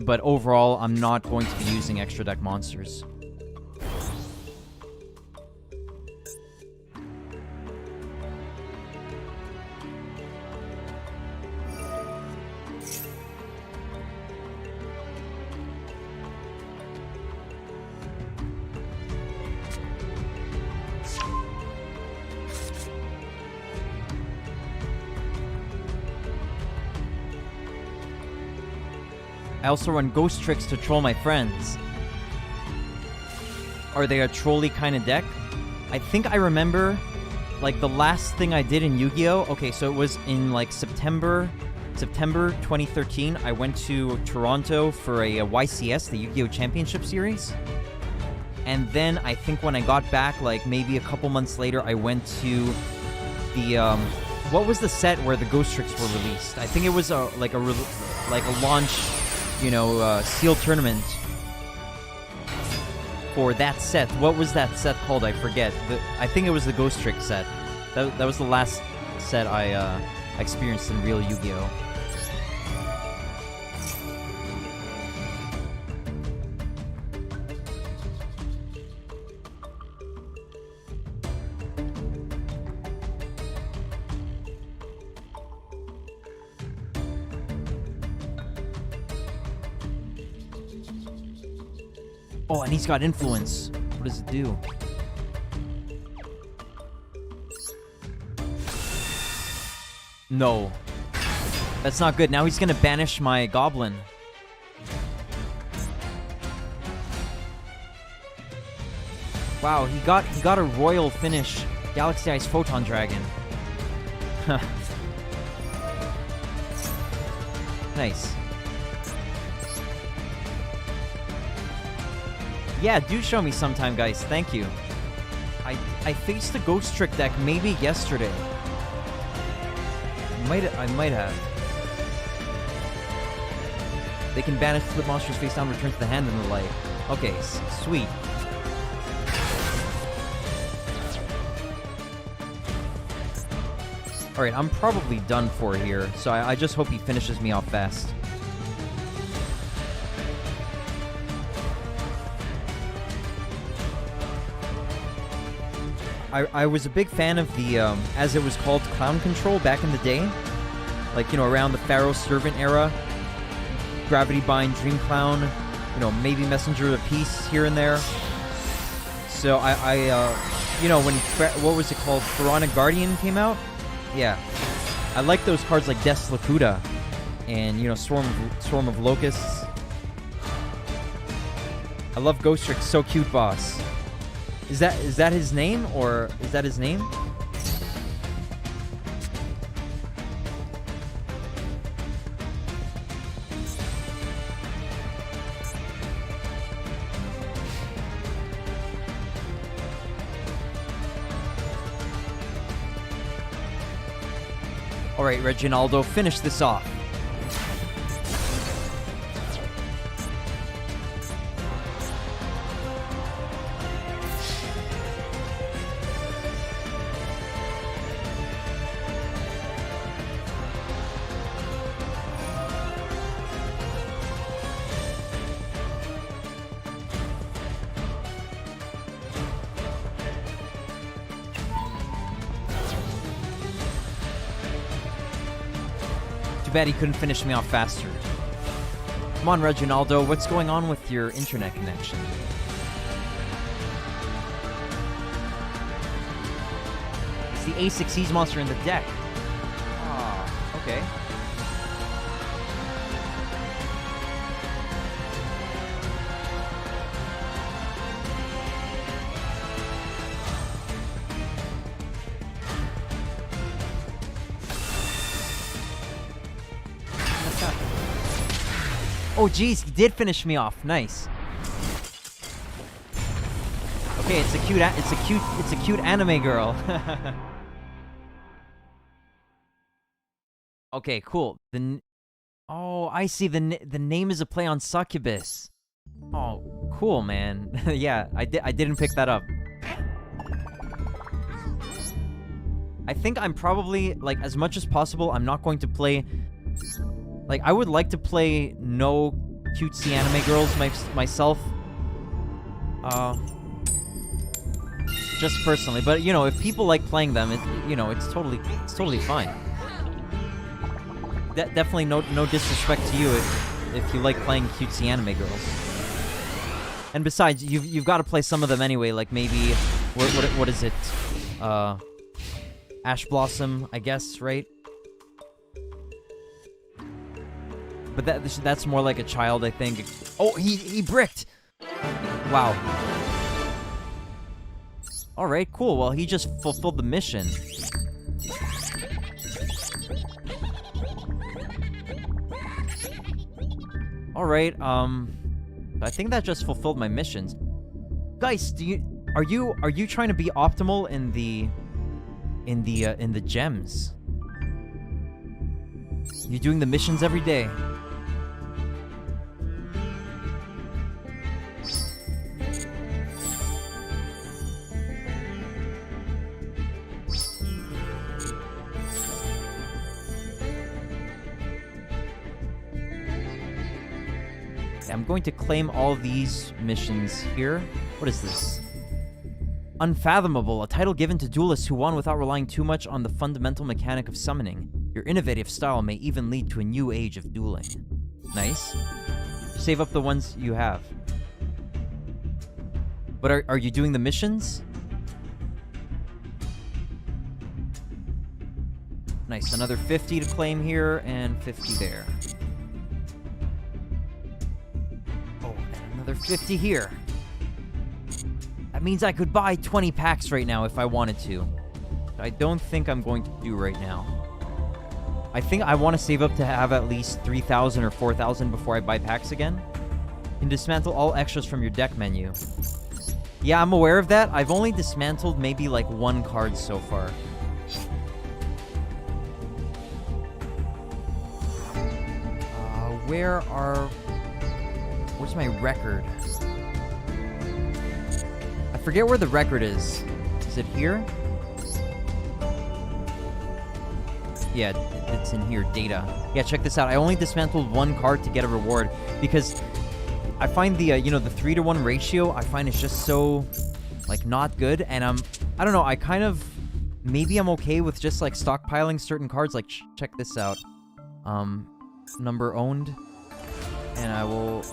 [SPEAKER 1] but overall, I'm not going to be using extra deck monsters. I also run Ghost Tricks to troll my friends. Are they a trolly kind of deck? I think I remember, like, the last thing I did in Yu-Gi-Oh! Okay, so it was in, like, September 2013. I went to Toronto for a YCS, the Yu-Gi-Oh! Championship Series. And then I think when I got back, like, maybe a couple months later, I went to the, what was the set where the Ghost Tricks were released? I think it was a launch... sealed tournament for that set. What was that set called? I forget. I think it was the Ghost Trick set. That was the last set I experienced in real Yu-Gi-Oh! Oh, and he's got influence. What does it do? No. That's not good. Now he's gonna banish my goblin. Wow, he got a royal finish. Galaxy Ice Photon Dragon. Nice. Yeah, do show me sometime, guys. Thank you. I faced the Ghost Trick deck maybe yesterday. I might have. They can banish flip monsters face down, return to the hand, and the like. Okay, sweet. Alright, I'm probably done for here, so I just hope he finishes me off fast. I was a big fan of the, as it was called, Clown Control back in the day. Like, you know, around the Pharaoh Servant era. Gravity Bind, Dream Clown, you know, maybe Messenger of Peace here and there. So you know, when, what was it called? Pharaonic Guardian came out? Yeah. I like those cards like Death's Lakuta and, you know, Swarm of Locusts. I love Ghost Trick, so cute, boss. Is that his name, or is that his name? All right, Reginaldo, finish this off. Too bad he couldn't finish me off faster. Come on, Reginaldo, what's going on with your internet connection? It's the A6E's monster in the deck. Ah, okay. Oh, geez, he did finish me off. Nice. Okay, it's a cute anime girl. Okay, cool. Oh, I see. The name is a play on succubus. Oh, cool, man. Yeah, I didn't pick that up. I think I'm probably, like, as much as possible, I'm not going to play. Like, I would like to play no cutesy anime girls myself. Just personally. But, you know, if people like playing them, you know, it's totally fine. Definitely no disrespect to you if you like playing cutesy anime girls. And besides, you've got to play some of them anyway, like maybe, what is it? Ash Blossom, I guess, right? But that's more like a child, I think. Oh, he bricked! Wow. Alright, cool. Well, he just fulfilled the mission. Alright, I think that just fulfilled my missions. Guys, are you trying to be optimal in the gems? You doing the missions every day? I'm going to claim all these missions here. What is this? Unfathomable, a title given to duelists who won without relying too much on the fundamental mechanic of summoning. Your innovative style may even lead to a new age of dueling. Nice. Save up the ones you have. But are you doing the missions? Nice, another 50 to claim here, and 50 there. Oh, and another 50 here. That means I could buy 20 packs right now if I wanted to. But I don't think I'm going to do right now. I think I want to save up to have at least 3,000 or 4,000 before I buy packs again. You can dismantle all extras from your deck menu. Yeah, I'm aware of that. I've only dismantled maybe like one card so far. Where's my record? I forget where the record is. Is it here? Yeah, it's in here, data. Yeah, check this out. I only dismantled 1 card to get a reward because I find the, you know, the 3-to-1 ratio, I find it's just so, like, not good. And I don't know, I kind of, maybe I'm okay with just, like, stockpiling certain cards. Like, check this out. Number owned. And I will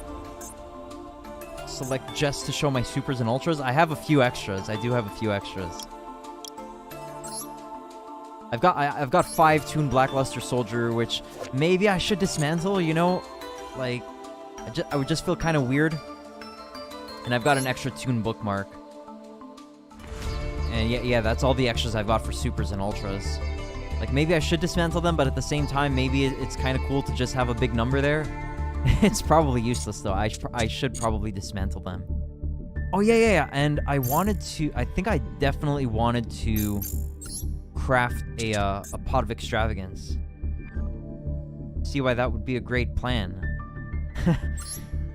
[SPEAKER 1] select just to show my supers and ultras. I have a few extras. I do have a few extras. I've got 5 Toon Blackluster Soldier, which maybe I should dismantle, you know? Like, I would just feel kind of weird. And I've got an extra Toon Bookmark. And yeah, that's all the extras I've got for supers and ultras. Like, maybe I should dismantle them, but at the same time, maybe it's kind of cool to just have a big number there. It's probably useless, though. I should probably dismantle them. Oh, yeah. And I think I definitely wanted to craft a pot of extravagance. See why that would be a great plan.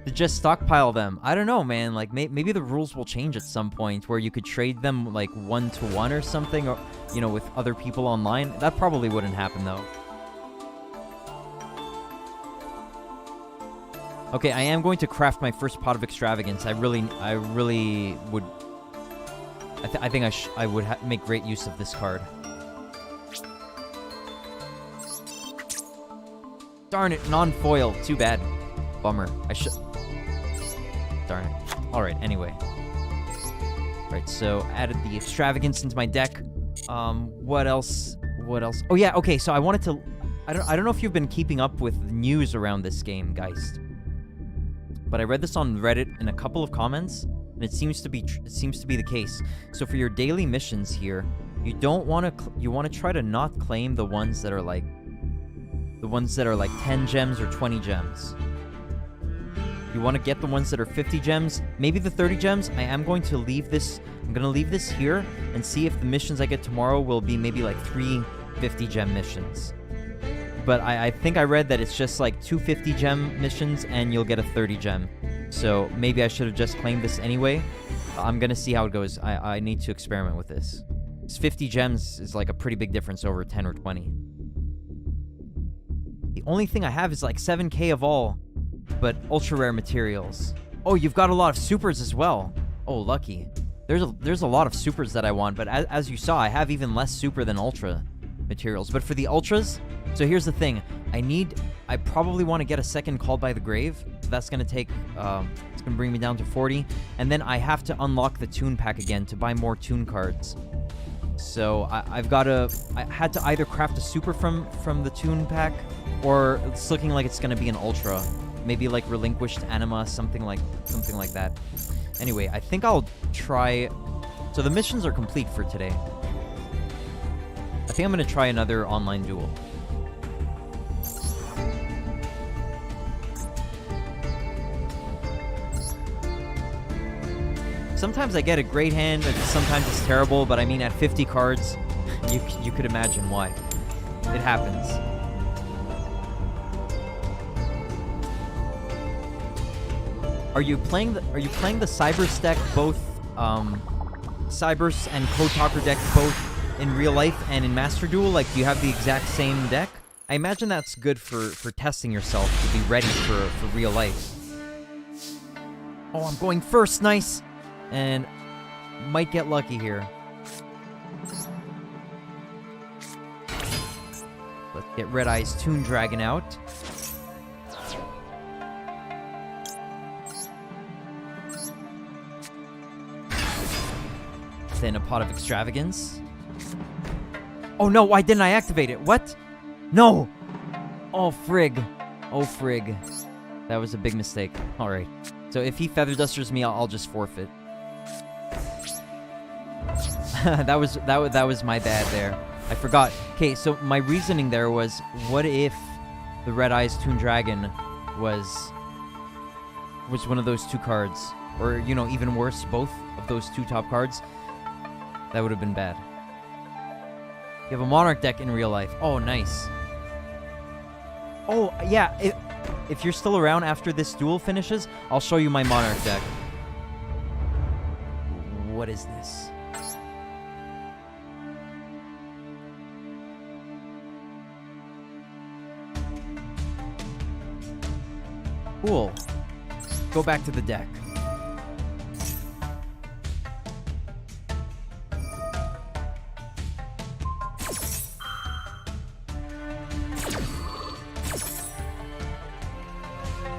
[SPEAKER 1] To just stockpile them. I don't know, man. Like, maybe the rules will change at some point where you could trade them, like, 1-to-1 or something, or, you know, with other people online. That probably wouldn't happen, though. Okay, I am going to craft my first pot of extravagance. I really would... I think I would make great use of this card. Darn it, non-foil. Too bad. Bummer. I should... Darn it. Alright, anyway. Right, so added the extravagance into my deck. What else? Oh yeah, okay, so I wanted to... I don't know if you've been keeping up with news around this game, Geist. But I read this on Reddit in a couple of comments, and it seems to be the case. So for your daily missions here, you want to try to not claim the ones that are like 10 gems or 20 gems. You want to get the ones that are 50 gems, maybe the 30 gems. I'm going to leave this here and see if the missions I get tomorrow will be maybe like 3 50 gem missions. But I think I read that it's just like 2 50 gem missions and you'll get a 30 gem. So maybe I should have just claimed this anyway. I'm gonna see how it goes. I need to experiment with this. 50 gems is like a pretty big difference over 10 or 20. The only thing I have is like 7k of all, but ultra rare materials. Oh, you've got a lot of supers as well. Oh, lucky. There's a lot of supers that I want, but as you saw, I have even less super than ultra materials. But for the ultras, so here's the thing. I probably want to get a second Called by the Grave. That's going to take, it's going to bring me down to 40. And then I have to unlock the Toon pack again to buy more Toon cards. So I had to either craft a super from the Toon pack, or it's looking like it's going to be an ultra. Maybe like Relinquished Anima, something like that. Anyway, I think I'll try... So the missions are complete for today. I think I'm going to try another online duel. Sometimes I get a great hand, and sometimes it's terrible, but I mean, at 50 cards, you could imagine why. It happens. Are you playing the Cybers deck both, Cybers and Code Talker deck both in real life and in Master Duel? Like, do you have the exact same deck? I imagine that's good for testing yourself to be ready for real life. Oh, I'm going first, nice! And might get lucky here. Let's get Red Eye's Toon Dragon out. Then a Pot of Extravagance. Oh no, why didn't I activate it? What? No! Oh, frig. Oh, frig. That was a big mistake. Alright. So if he Feather Dusters me, I'll just forfeit. that was my bad there. I forgot. Okay, so my reasoning there was, what if the Red Eyes Toon Dragon was one of those 2 cards? Or, you know, even worse, both of those 2 top cards? That would have been bad. You have a Monarch deck in real life. Oh, nice. Oh, yeah, if you're still around after this duel finishes, I'll show you my Monarch deck. What is this? Cool. Go back to the deck.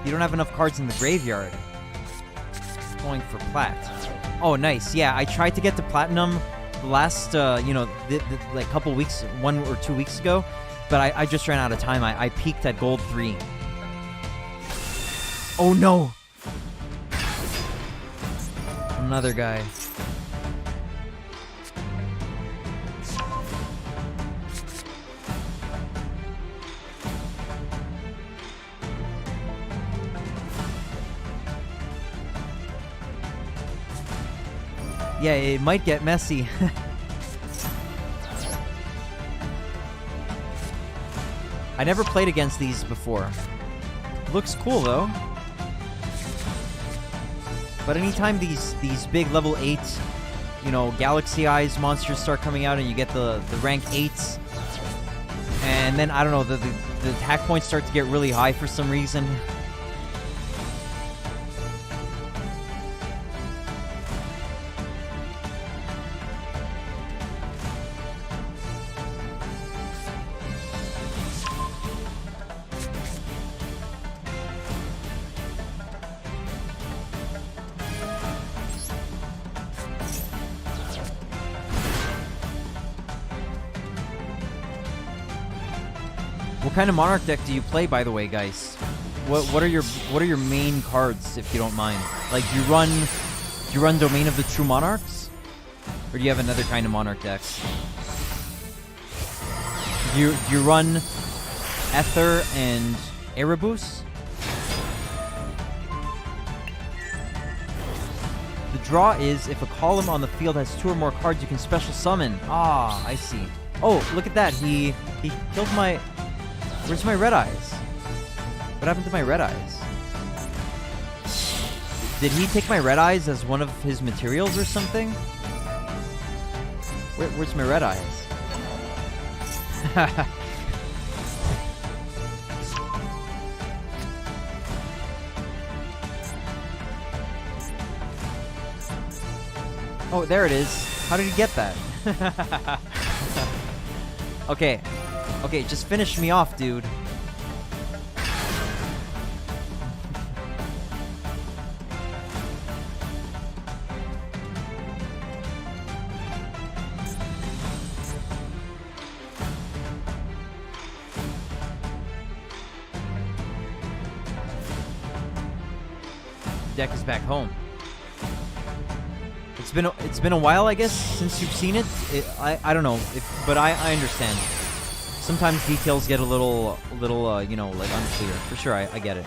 [SPEAKER 1] You don't have enough cards in the graveyard. Going for plat. Oh, nice. Yeah, I tried to get to platinum last, like couple weeks, 1 or 2 weeks ago, but I just ran out of time. I peaked at gold 3. Oh, no. Another guy. Yeah, it might get messy. I never played against these before. Looks cool, though. But anytime these big level 8, Galaxy Eyes monsters start coming out and you get the rank 8s, and then, I don't know, the attack points start to get really high for some reason. What kind of Monarch deck do you play, by the way, guys? What are your main cards, if you don't mind? Like, do you run Domain of the True Monarchs, or do you have another kind of Monarch deck? Do you run Ether and Erebus? The draw is if a column on the field has 2 or more cards, you can special summon. Ah, I see. Oh, look at that. He killed my... Where's my red eyes? What happened to my red eyes? Did he take my red eyes as one of his materials or something? Where's my red eyes? Oh, there it is. How did he get that? Okay. Okay, just finish me off, dude. Deck is back home. It's been a while, I guess, since you've seen it. I don't know, but I understand. Sometimes details get a little, like unclear. For sure, I get it.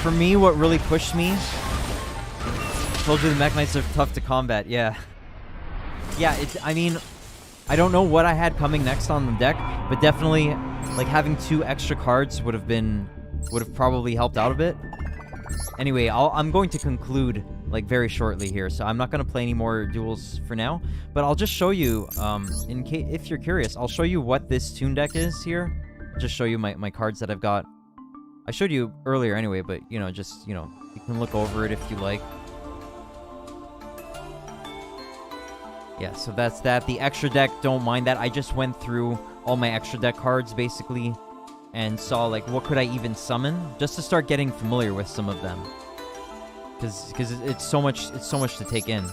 [SPEAKER 1] For me, what really pushed me... Told you the Mech Knights are tough to combat, yeah. Yeah, I mean... I don't know what I had coming next on the deck, but definitely, like, having 2 extra cards would have probably helped out a bit. Anyway, I'm going to conclude, like, very shortly here, so I'm not going to play any more duels for now, but I'll just show you, if you're curious, I'll show you what this Toon deck is here. I'll just show you my cards that I've got. I showed you earlier anyway, but, you can look over it if you like. Yeah, so that's that. The extra deck, don't mind that. I just went through all my extra deck cards, basically, and saw, like, what could I even summon, just to start getting familiar with some of them. Because it's so much to take in.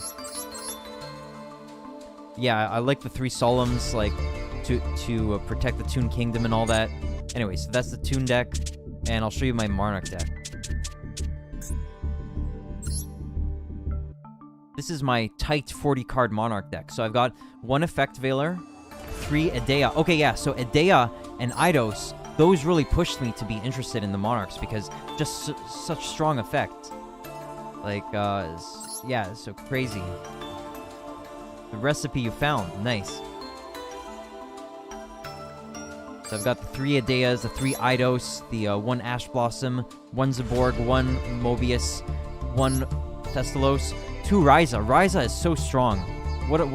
[SPEAKER 1] Yeah, I like the 3 Solemns, like, to protect the Toon Kingdom and all that. Anyway, so that's the Toon deck, and I'll show you my Monarch deck. This is my tight 40-card Monarch deck. So I've got 1 Effect Veiler, 3 Edea. Okay, yeah, so Edea and Eidos, those really pushed me to be interested in the Monarchs because just such strong effect. Like, yeah, so crazy. The recipe you found, nice. So I've got the 3 Adeas, the 3 Eidos, the 1 Ash Blossom, 1 Zaborg, 1 Mobius, 1 Thestalos, 2 Ryza. Ryza is so strong. What a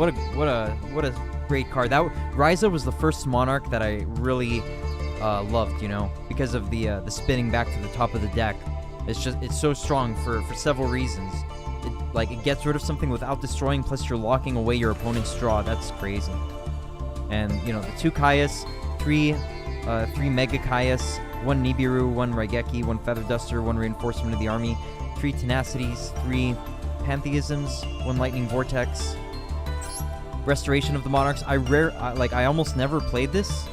[SPEAKER 1] great card. That Ryza was the first Monarch that I really loved, you know, because of the spinning back to the top of the deck. It's so strong for several reasons. It gets rid of something without destroying, plus you're locking away your opponent's draw. That's crazy. And, you know, the 2 Kaias, 3 Mega Kaias, 1 Nibiru, 1 Raigeki, 1 Feather Duster, 1 Reinforcement of the Army, 3 Tenacities, 3 Pantheisms, 1 Lightning Vortex, Restoration of the Monarchs. I almost never played this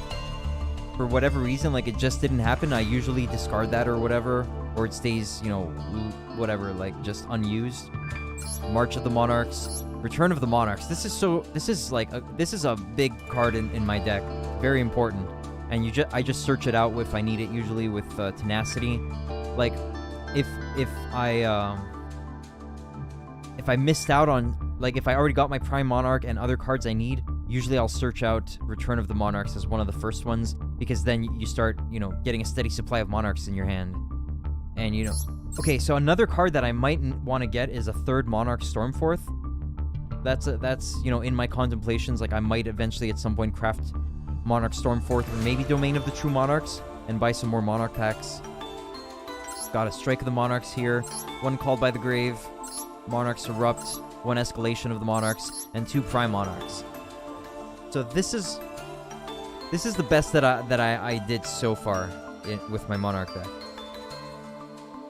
[SPEAKER 1] for whatever reason. Like, it just didn't happen. I usually discard that or whatever, or it stays, you know, whatever, like, just unused. March of the Monarchs, Return of the Monarchs. This is a big card in my deck. Very important. And I just search it out if I need it, usually with Tenacity. Like, if I missed out on, like, if I already got my Prime Monarch and other cards I need, usually I'll search out Return of the Monarchs as one of the first ones, because then you start, you know, getting a steady supply of Monarchs in your hand. And, you know, okay, so another card that I might want to get is a 3rd Monarch Stormforth. That's you know, in my contemplations. Like, I might eventually at some point craft Monarch Stormforth, or maybe Domain of the True Monarchs, and buy some more Monarch packs. Got a Strike of the Monarchs here, 1 Called by the Grave, Monarchs Erupt, 1 Escalation of the Monarchs, and 2 Prime Monarchs. So this is the best that I did so far with my Monarch deck.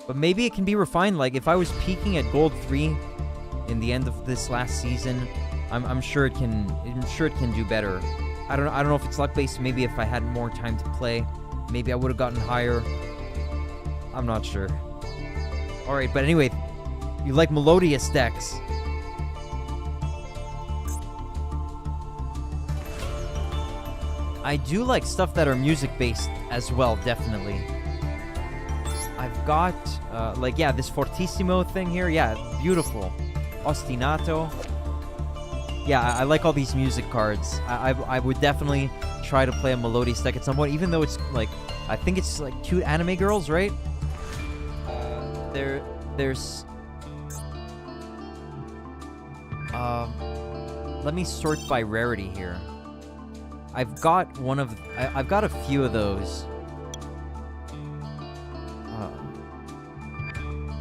[SPEAKER 1] But maybe it can be refined. Like, if I was peaking at Gold 3 in the end of this last season, I'm sure it can do better. I don't know if it's luck based. Maybe if I had more time to play, maybe I would have gotten higher. I'm not sure. All right, but anyway, you like melodious decks. I do like stuff that are music based as well, definitely. I've got, like, yeah, this Fortissimo thing here. Yeah, beautiful. Ostinato. Yeah, I like all these music cards. I would definitely try to play a melodious deck at some point, even though it's, like, I think it's, like, cute anime girls, right? There's... let me sort by rarity here. I've got a few of those.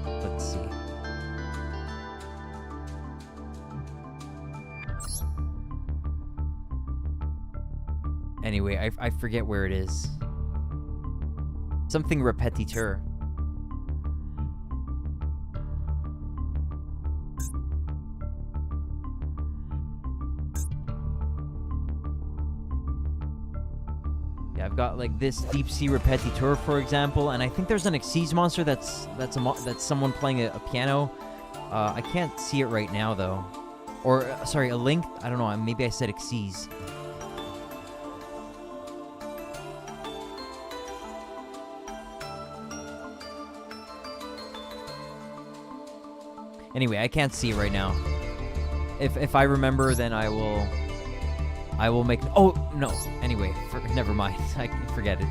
[SPEAKER 1] Let's see. Anyway, I forget where it is. Something repetiteur. I've got, like, this Deep Sea Repetiteur, for example, and I think there's an Xyz monster that's someone playing a piano. I can't see it right now, though. Or, sorry, a Link? I don't know, maybe I said Xyz. Anyway, I can't see it right now. If I remember, then I will make... Oh, no. Anyway, never mind. I can forget it.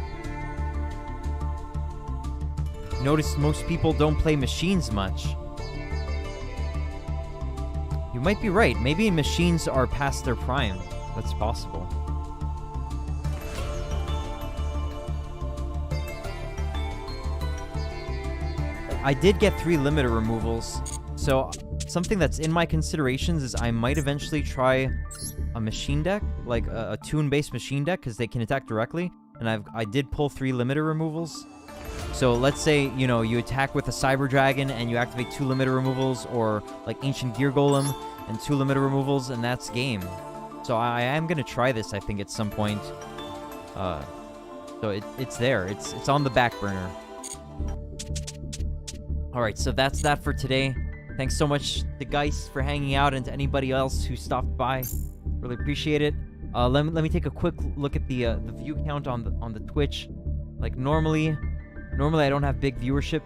[SPEAKER 1] Notice most people don't play machines much. You might be right. Maybe machines are past their prime. That's possible. I did get 3 limiter removals, so something that's in my considerations is I might eventually try a machine deck, like a tune-based machine deck, because they can attack directly, and I did pull 3 limiter removals. So let's say, you know, you attack with a Cyber Dragon and you activate 2 limiter removals, or like Ancient Gear Golem and 2 limiter removals, and that's game. So I am going to try this, I think, at some point. So it's there. It's on the back burner. Alright, so that's that for today. Thanks so much to Geist for hanging out, and to anybody else who stopped by. Really appreciate it. Let me take a quick look at the view count on the Twitch. Like, normally I don't have big viewership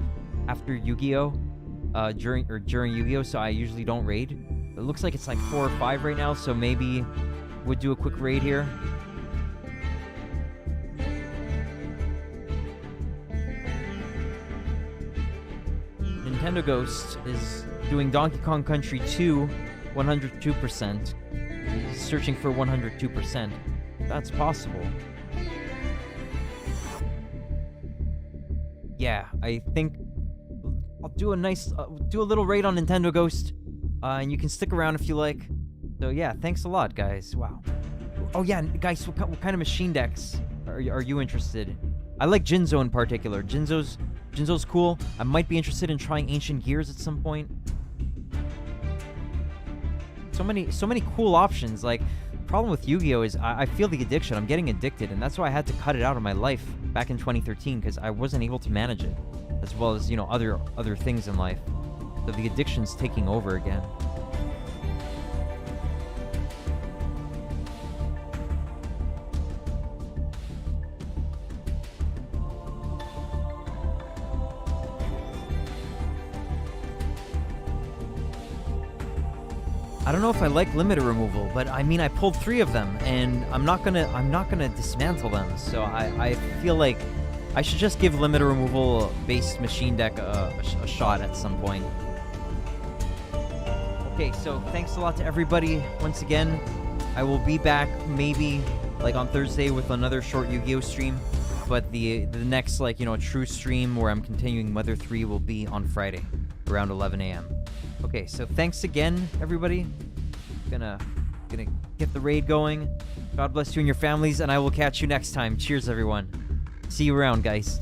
[SPEAKER 1] after Yu-Gi-Oh! During Yu-Gi-Oh! So I usually don't raid. It looks like it's like 4 or 5 right now, so maybe we'll do a quick raid here. Nintendo Ghost is doing Donkey Kong Country 2 102%. He's searching for 102%. That's possible. Yeah, I think I'll do a nice, do a little raid on Nintendo Ghost, and you can stick around if you like. So yeah, thanks a lot, guys. Wow. Oh yeah, guys, what kind of machine decks are you interested? I like Jinzo in particular. Jinzo's cool. I might be interested in trying Ancient Gears at some point. So many cool options. Like, problem with Yu-Gi-Oh is I feel the addiction. I'm getting addicted, and that's why I had to cut it out of my life back in 2013 because I wasn't able to manage it, as well as, you know, other things in life. So the addiction's taking over again. I don't know if I like limiter removal, but I mean, I pulled 3 of them, and I'm not gonna dismantle them. So I feel like I should just give limiter removal based machine deck a shot at some point. Okay, so thanks a lot to everybody once again. I will be back maybe like on Thursday with another short Yu-Gi-Oh stream, but the next, like, you know, true stream where I'm continuing Mother 3 will be on Friday around 11 a.m. Okay, so thanks again, everybody. Gonna get the raid going. God bless you and your families, and I will catch you next time. Cheers, everyone. See you around, guys.